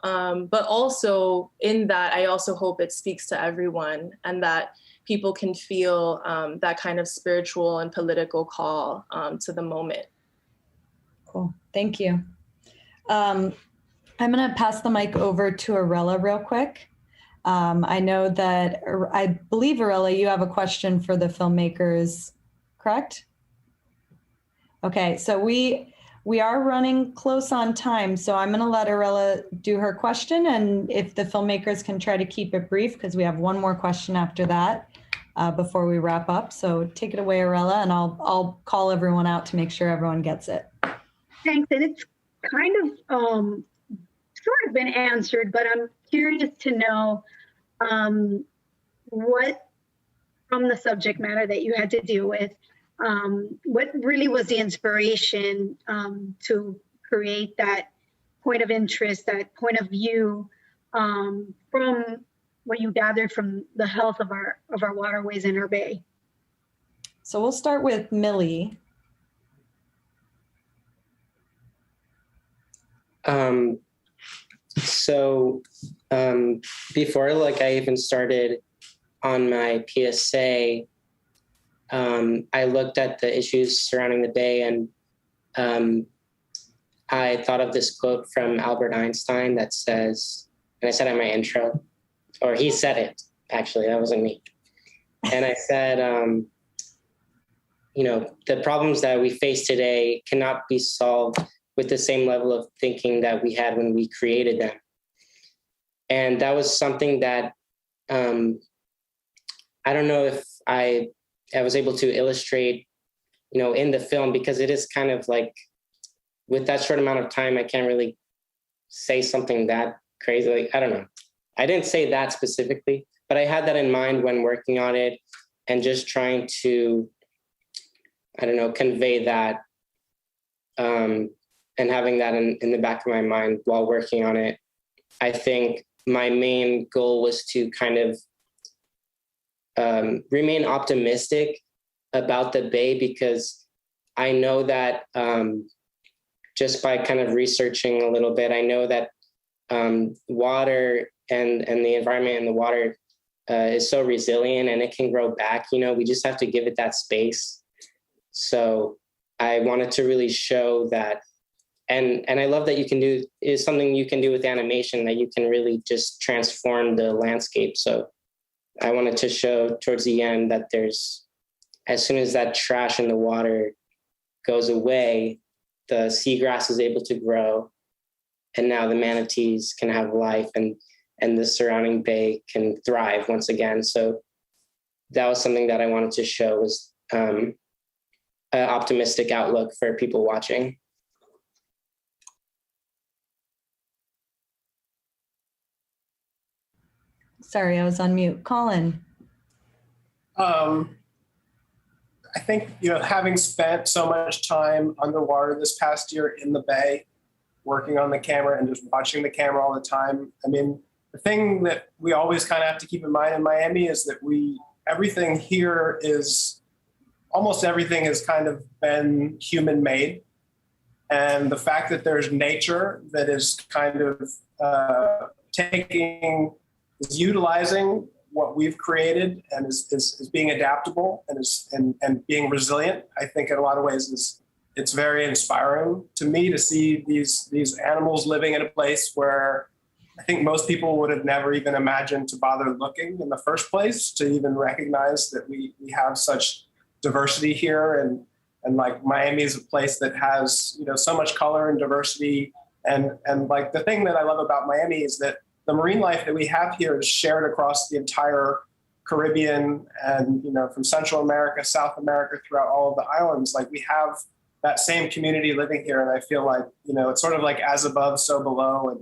But also in that, I also hope it speaks to everyone, and that people can feel that kind of spiritual and political call to the moment. Cool, thank you. I'm gonna pass the mic over to Irela real quick. I know that, I believe, Irela, you have a question for the filmmakers, correct? Okay, so we are running close on time, so I'm gonna let Irela do her question, and if the filmmakers can try to keep it brief, because we have one more question after that before we wrap up. So take it away, Irela, and I'll call everyone out to make sure everyone gets it. Thanks, and it's kind of sort of been answered, but I'm curious to know what, from the subject matter that you had to deal with, what really was the inspiration to create that point of interest, that point of view, from what you gathered from the health of our waterways in our bay? So we'll start with Millie. Before I even started on my PSA, I looked at the issues surrounding the Bay, and I thought of this quote from Albert Einstein that says, and I said in my intro, or he said it, actually, that wasn't me. And I said, the problems that we face today cannot be solved with the same level of thinking that we had when we created them. And that was something that I don't know if I was able to illustrate, in the film, because it is kind of like, with that short amount of time, I can't really say something that crazy. I don't know. I didn't say that specifically, but I had that in mind when working on it, and just trying to, convey that, and having that in the back of my mind while working on it. I think my main goal was to kind of remain optimistic about the Bay, because I know that just by kind of researching a little bit, I know that water and the environment in the water is so resilient, and it can grow back. We just have to give it that space. So I wanted to really show that, and I love that is something you can do with animation, that you can really just transform the landscape. So I wanted to show towards the end that as soon as that trash in the water goes away, the seagrass is able to grow, and now the manatees can have life, and the surrounding bay can thrive once again. So that was something that I wanted to show, was an optimistic outlook for people watching. Sorry, I was on mute. Colin. I think, having spent so much time underwater this past year in the Bay, working on the camera and just watching the camera all the time. I mean, the thing that we always kind of have to keep in mind in Miami is that everything here almost everything has kind of been human made. And the fact that there's nature that is kind of utilizing what we've created and is being adaptable and being resilient, I think in a lot of ways it's very inspiring to me to see these animals living in a place where I think most people would have never even imagined to bother looking in the first place, to even recognize that we have such diversity here. And like Miami is a place that has, so much color and diversity. And like the thing that I love about Miami is that the marine life that we have here is shared across the entire Caribbean and, from Central America, South America, throughout all of the islands. Like we have that same community living here. And I feel like, it's sort of like as above, so below,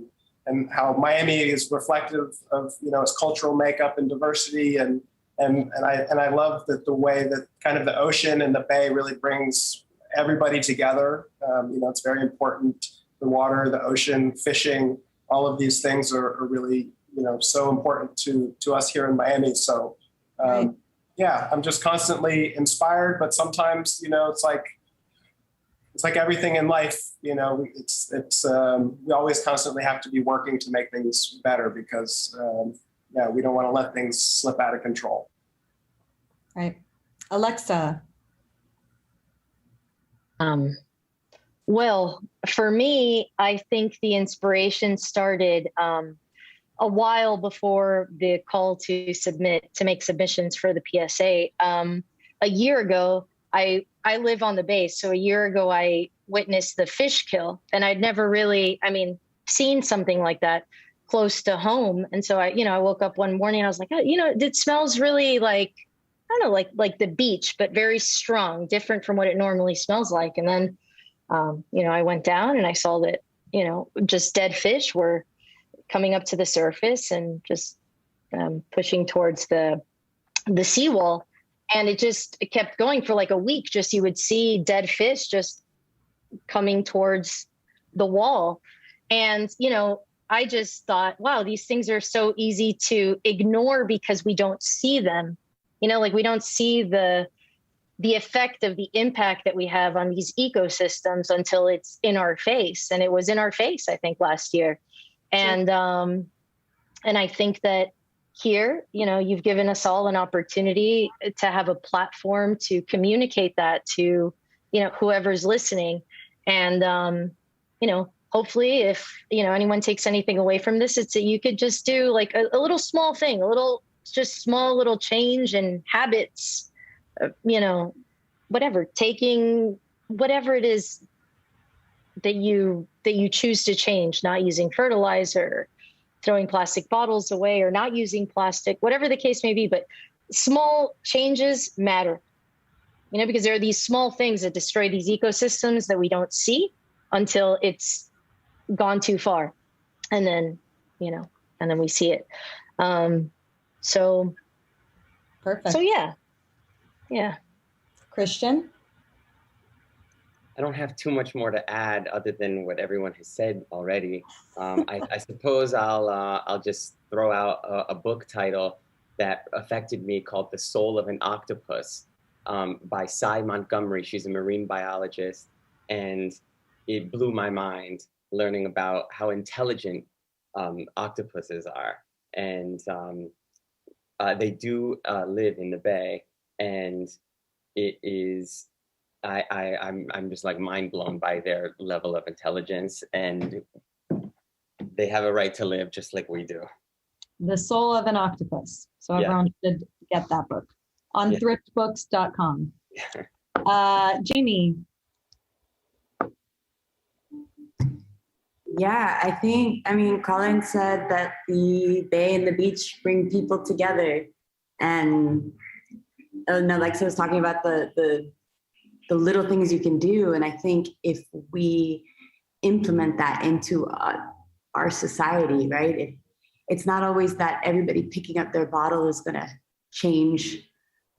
and how Miami is reflective of, its cultural makeup and diversity. And I love that the way that kind of the ocean and the Bay really brings everybody together. It's very important. The water, the ocean, fishing, all of these things are really, so important to us here in Miami. So, yeah, I'm just constantly inspired, but sometimes, it's like everything in life, we always constantly have to be working to make things better because, we don't want to let things slip out of control. Right. Alexa. Well, for me, I think the inspiration started a while before the call to make submissions for the PSA. A year ago, I live on the Bay, so a year ago I witnessed the fish kill, and I'd never really, seen something like that close to home. And so I woke up one morning and I was like, it smells really like, I don't know, like the beach, but very strong, different from what it normally smells like. And then, I went down and I saw that, just dead fish were coming up to the surface and just pushing towards the seawall. And it kept going for like a week. Just you would see dead fish just coming towards the wall. And, I just thought, wow, these things are so easy to ignore because we don't see them. Like we don't see the effect of the impact that we have on these ecosystems until it's in our face. And it was in our face, I think, last year. And I think that here, you've given us all an opportunity to have a platform to communicate that to, whoever's listening. And, hopefully if, anyone takes anything away from this, it's that you could just do like a little small thing, small little change in habits, taking whatever it is that you choose to change, not using fertilizer, throwing plastic bottles away, or not using plastic, whatever the case may be. But small changes matter, because there are these small things that destroy these ecosystems that we don't see until it's gone too far. And then, and then we see it. So perfect. So yeah. Christian? I don't have too much more to add other than what everyone has said already. I suppose I'll just throw out a book title that affected me called The Soul of an Octopus by Cy Montgomery. She's a marine biologist, and it blew my mind learning about how intelligent octopuses are. And they do live in the Bay, and it is, I'm just like mind blown by their level of intelligence, and they have a right to live just like we do. The Soul of an Octopus. So everyone should get that book on thriftbooks.com. Jamie. Yeah, I think, Colin said that the Bay and the beach bring people together. And Alexa was talking about the little things you can do. And I think if we implement that into our society, right? It's not always that everybody picking up their bottle is going to change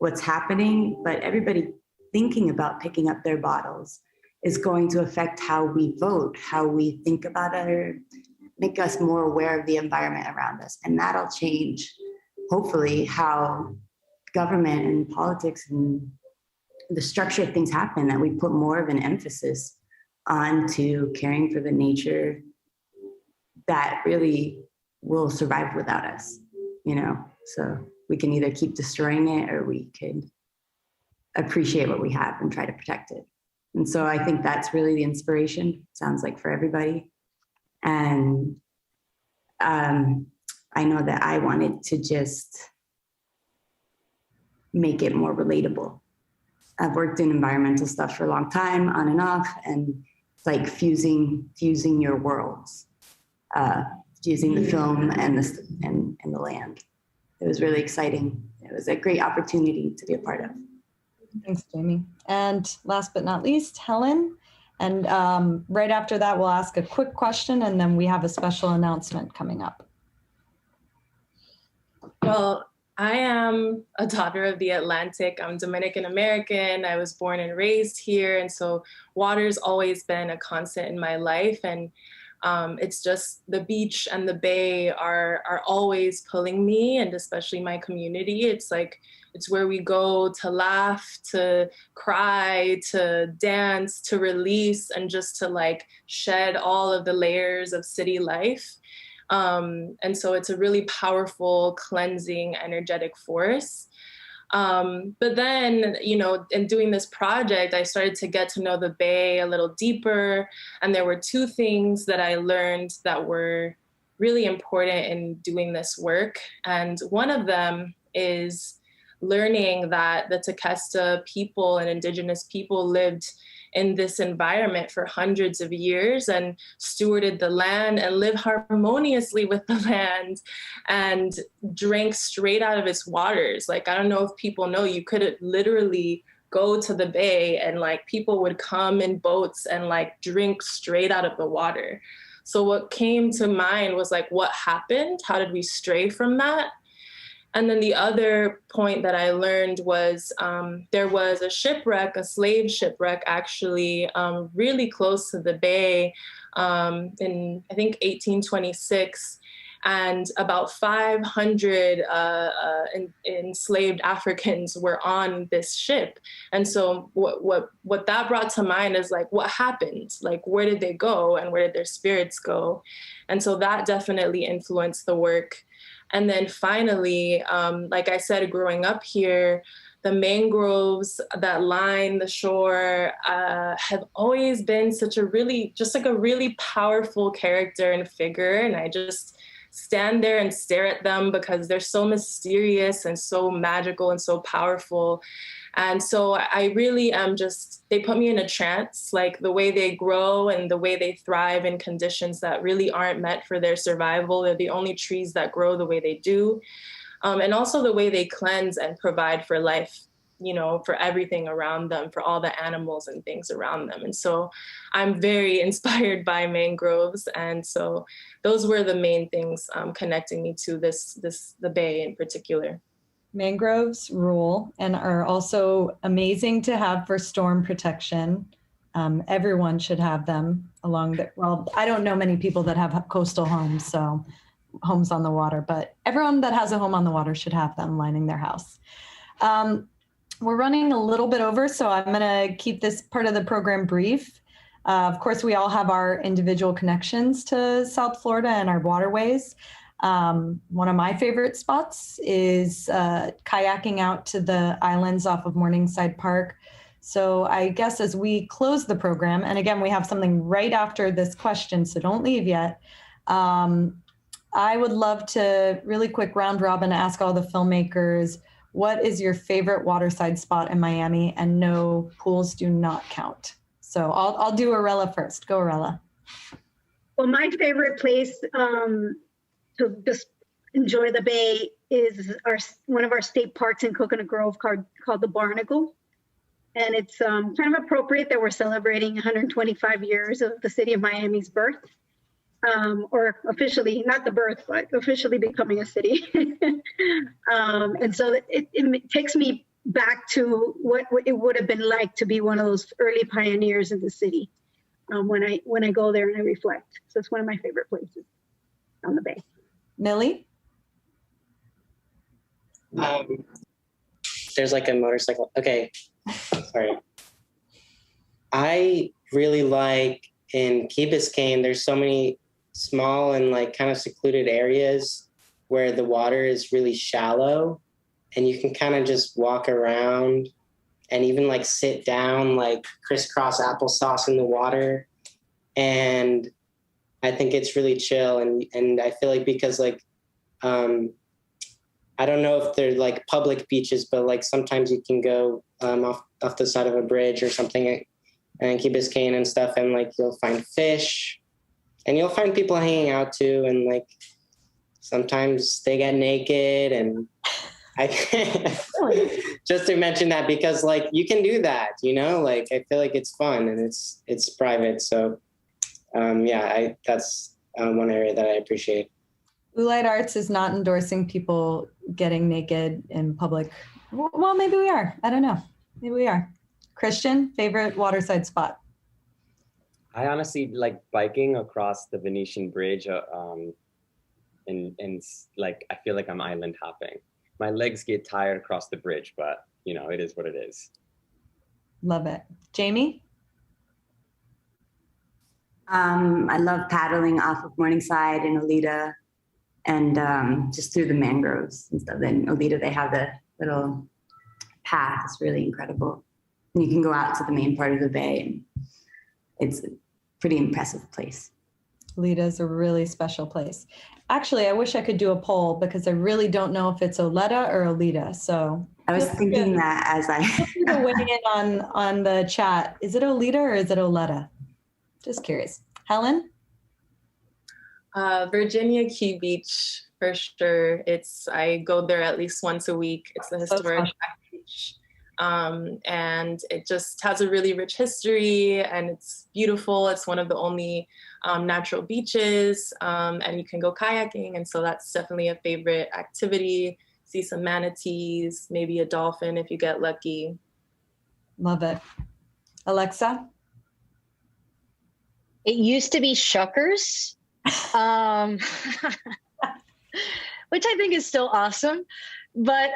what's happening, but everybody thinking about picking up their bottles is going to affect how we vote, how we think about it, make us more aware of the environment around us. And that'll change, hopefully, how government and politics and the structure of things happen, that we put more of an emphasis onto caring for the nature that really will survive without us, you know? So we can either keep destroying it or we could appreciate what we have and try to protect it. And so I think that's really the inspiration, sounds like, for everybody. And I know that I wanted to just make it more relatable. I've worked in environmental stuff for a long time, on and off, and it's like fusing your worlds, fusing the film and the land. It was really exciting. It was a great opportunity to be a part of. Thanks, Jamie. And last but not least, Helen. And right after that, we'll ask a quick question, and then we have a special announcement coming up. Well, I am a daughter of the Atlantic. I'm Dominican American. I was born and raised here. And so water's always been a constant in my life. And it's just the beach and the bay are always pulling me, and especially my community. It's like, it's where we go to laugh, to cry, to dance, to release, and just to like shed all of the layers of city life. And so it's a really powerful, cleansing, energetic force. But then, you know, in doing this project, I started to get to know the Bay a little deeper. And there were two things that I learned that were really important in doing this work. And one of them is learning that the Tequesta people and indigenous people lived in this environment for hundreds of years and stewarded the land and lived harmoniously with the land and drank straight out of its waters. Like, I don't know if people know, you could literally go to the bay and like people would come in boats and like drink straight out of the water. So what came to mind was like, what happened? How did we stray from that? And then the other point that I learned was there was a shipwreck, a slave shipwreck, actually, really close to the bay in, I think, 1826. And about 500 enslaved Africans were on this ship. And so what that brought to mind is like, what happened? Like, where did they go and where did their spirits go? And so that definitely influenced the work. And then finally, like I said, growing up here, the mangroves that line the shore have always been such a really, just like a really powerful character and figure. And I just stand there and stare at them because they're so mysterious and so magical and so powerful. And so I really am just, they put me in a trance, like the way they grow and the way they thrive in conditions that really aren't meant for their survival. They're the only trees that grow the way they do. And also the way they cleanse and provide for life, you know, for everything around them, for all the animals and things around them. And so I'm very inspired by mangroves. And so those were the main things connecting me to the Bay in particular. Mangroves rule and are also amazing to have for storm protection. Everyone should have them along the, well, I don't know many people that have coastal homes, so homes on the water, but everyone that has a home on the water should have them lining their house. We're running a little bit over, so I'm gonna keep this part of the program brief. Of course, we all have our individual connections to South Florida and our waterways. One of my favorite spots is kayaking out to the islands off of Morningside Park. So I guess as we close the program, and again, we have something right after this question, so don't leave yet. I would love to really quick round robin ask all the filmmakers, what is your favorite waterside spot in Miami? And no, pools do not count. So I'll do Irela first. Go, Irela. Well, my favorite place to just enjoy the Bay is one of our state parks in Coconut Grove called the Barnacle. And it's kind of appropriate that we're celebrating 125 years of the city of Miami's birth, or officially, not the birth, but officially becoming a city. And so it takes me back to what it would have been like to be one of those early pioneers in the city when I go there and I reflect. So it's one of my favorite places on the bay. Millie? There's like a motorcycle. Okay, sorry. I really like in Key Biscayne, there's so many small and like kind of secluded areas where the water is really shallow and you can kind of just walk around and even like sit down, like crisscross applesauce in the water. And I think it's really chill. And I feel like because like, I don't know if they're like public beaches, but like sometimes you can go off the side of a bridge or something and Key Biscayne and stuff. And like, you'll find fish and you'll find people hanging out too. And like, sometimes they get naked and I just to mention that because like you can do that, you know, like I feel like it's fun and it's private. So that's one area that I appreciate. Oolite Arts is not endorsing people getting naked in public. Well, maybe we are. I don't know. Maybe we are. Christian, favorite waterside spot? I honestly like biking across the Venetian Bridge, and like I feel like I'm island hopping. My legs get tired across the bridge, but you know, it is what it is. Love it. Jamie? I love paddling off of Morningside in Olita and just through the mangroves and stuff. In Olita, they have the little path. It's really incredible. And you can go out to the main part of the bay, and it's a pretty impressive place. Olita is a really special place. Actually, I wish I could do a poll because I really don't know if it's Oleta or Olita. So I was thinking that as I weigh in on the chat. Is it Olita or is it Oleta? Just curious. Helen? Virginia Key Beach, for sure. I go there at least once a week. It's the historic beach. And it just has a really rich history and it's beautiful. It's one of the only natural beaches, and you can go kayaking. And so that's definitely a favorite activity. See some manatees, maybe a dolphin if you get lucky. Love it. Alexa? It used to be Shuckers, which I think is still awesome. But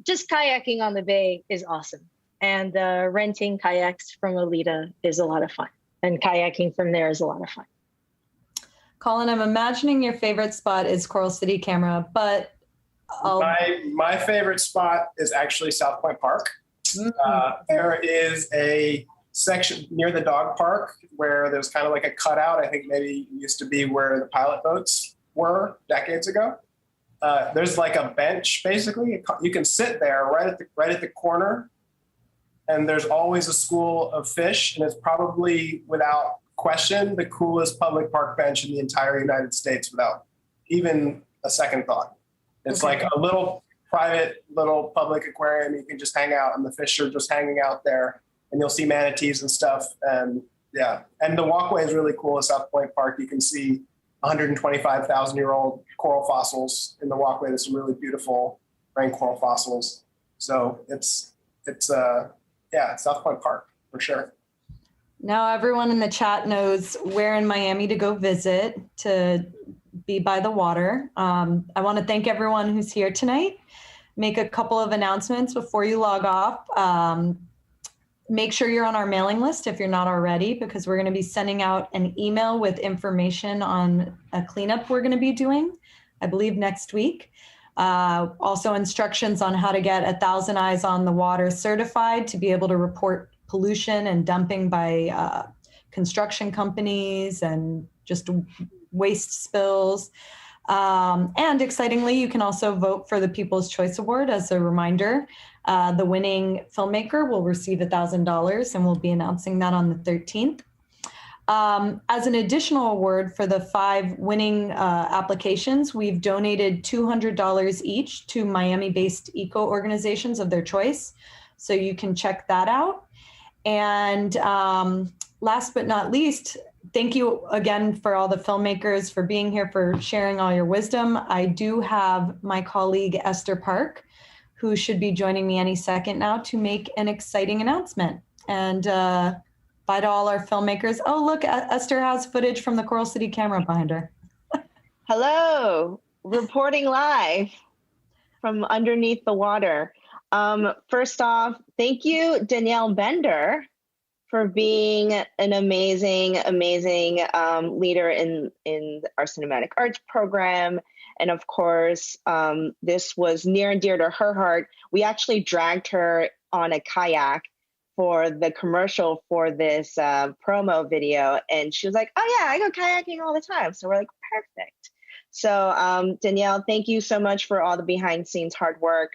just kayaking on the bay is awesome. And renting kayaks from Olita is a lot of fun. And kayaking from there is a lot of fun. Colin, I'm imagining your favorite spot is Coral City Camera, but my favorite spot is actually South Point Park. There is a section near the dog park where there's kind of like a cutout. I think maybe it used to be where the pilot boats were decades ago. There's like a bench, basically. You can sit there right at the corner, and there's always a school of fish, and it's probably, without question, the coolest public park bench in the entire United States without even a second thought. It's like a little private, little public aquarium. You can just hang out, and the fish are just hanging out there, and you'll see manatees and stuff. And yeah, and the walkway is really cool at South Point Park. You can see 125,000-year-old coral fossils in the walkway. There's some really beautiful rain coral fossils. So it's South Point Park for sure. Now everyone in the chat knows where in Miami to go visit to be by the water. I want to thank everyone who's here tonight. Make a couple of announcements before you log off. Make sure you're on our mailing list if you're not already, because we're going to be sending out an email with information on a cleanup we're going to be doing, I believe next week. Also instructions on how to get 1,000 Eyes on the Water certified to be able to report pollution and dumping by construction companies and just waste spills. And excitingly, you can also vote for the People's Choice Award. As a reminder, the winning filmmaker will receive $1,000, and we'll be announcing that on the 13th. As an additional award for the 5 winning applications, we've donated $200 each to Miami-based eco organizations of their choice. So you can check that out. And last but not least, thank you again for all the filmmakers for being here, for sharing all your wisdom. I do have my colleague Esther Park, who should be joining me any second now to make an exciting announcement. And bye to all our filmmakers. Oh, look, Esther has footage from the Coral City camera behind her. Hello, reporting live from underneath the water. First off, thank you, Danielle Bender, for being an amazing leader in our cinematic arts program. And of course, this was near and dear to her heart. We actually dragged her on a kayak for the commercial for this promo video. And she was like, oh yeah, I go kayaking all the time. So we're like, perfect. So Danielle, thank you so much for all the behind the scenes hard work.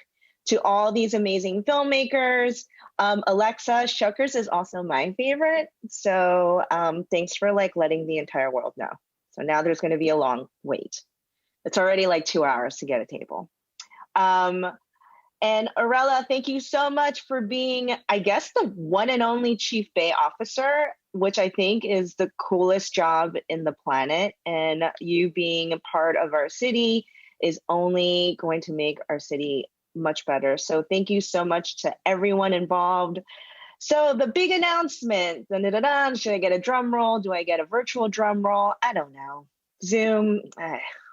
To all these amazing filmmakers. Alexa, Shuckers is also my favorite. So thanks for letting the entire world know. So now there's gonna be a long wait. It's already 2 hours to get a table. And Irela, thank you so much for being, I guess, the one and only Chief Bay Officer, which I think is the coolest job in the planet. And you being a part of our city is only going to make our city much better. So thank you so much to everyone involved. So the big announcement, should I get a drum roll? Do I get a virtual drum roll? I don't know. Zoom,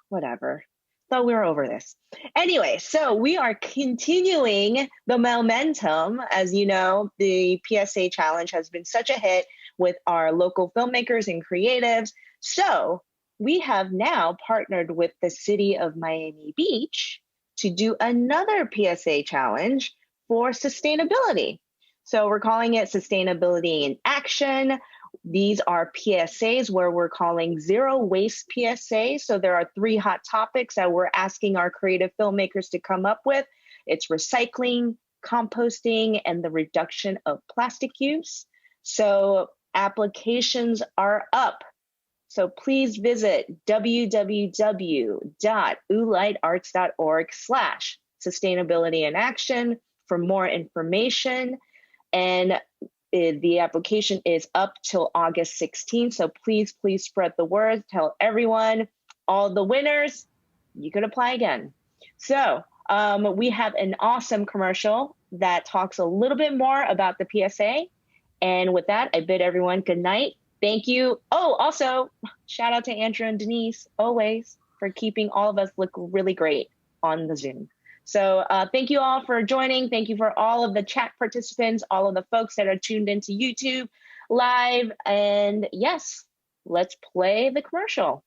whatever. Thought we were over this. Anyway, so we are continuing the momentum. As you know, the PSA challenge has been such a hit with our local filmmakers and creatives. So we have now partnered with the city of Miami Beach to do another PSA challenge for sustainability. So we're calling it Sustainability in Action. These are PSAs where we're calling zero waste PSAs. So there are 3 hot topics that we're asking our creative filmmakers to come up with. It's recycling, composting, and the reduction of plastic use. So applications are up. So please visit www.oolitearts.org/sustainability in action for more information. And the application is up till August 16th. So please spread the word. Tell everyone, all the winners, you can apply again. So we have an awesome commercial that talks a little bit more about the PSA. And with that, I bid everyone good night. Thank you. Oh, also, shout out to Andrew and Denise, always, for keeping all of us look really great on the Zoom. So thank you all for joining. Thank you for all of the chat participants, all of the folks that are tuned into YouTube live. And yes, let's play the commercial.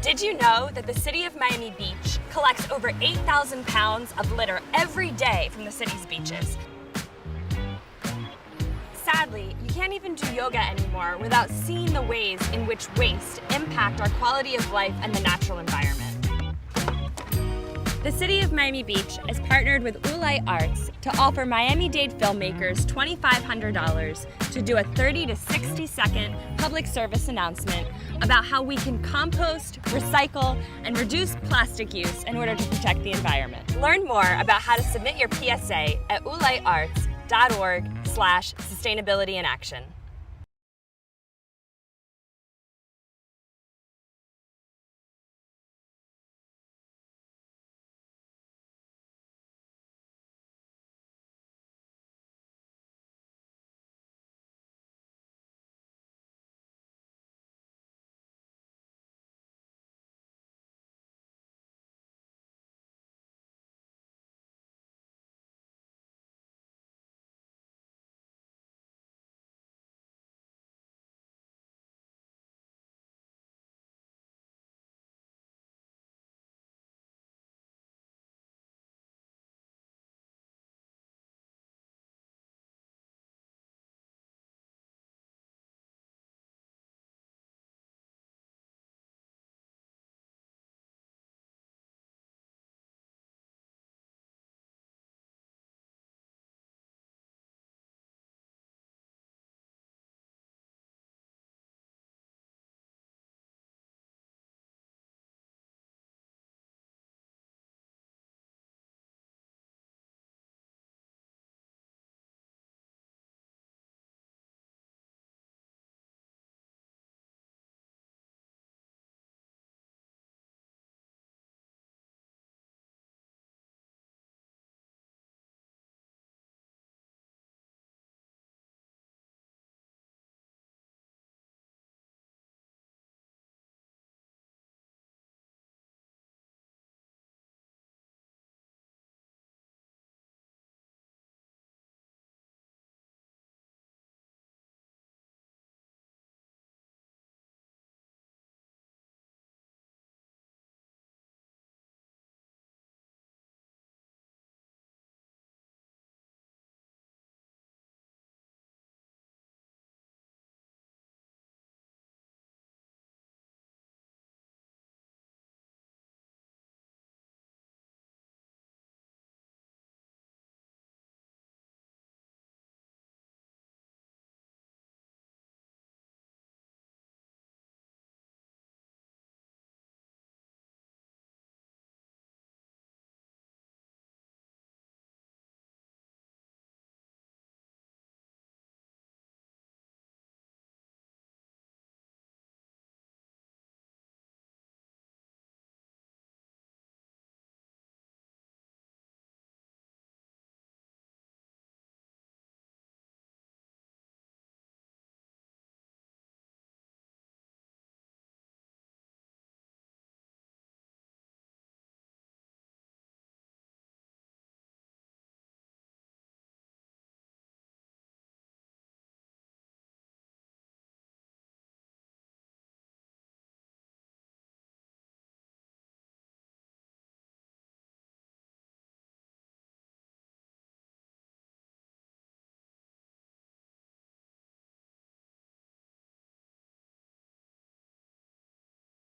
Did you know that the city of Miami Beach collects over 8,000 pounds of litter every day from the city's beaches? Sadly, you can't even do yoga anymore without seeing the ways in which waste impact our quality of life and the natural environment. The city of Miami Beach has partnered with Oolite Arts to offer Miami-Dade filmmakers $2,500 to do a 30 to 60 second public service announcement about how we can compost, recycle, and reduce plastic use in order to protect the environment. Learn more about how to submit your PSA at oolitearts.org/sustainability in action.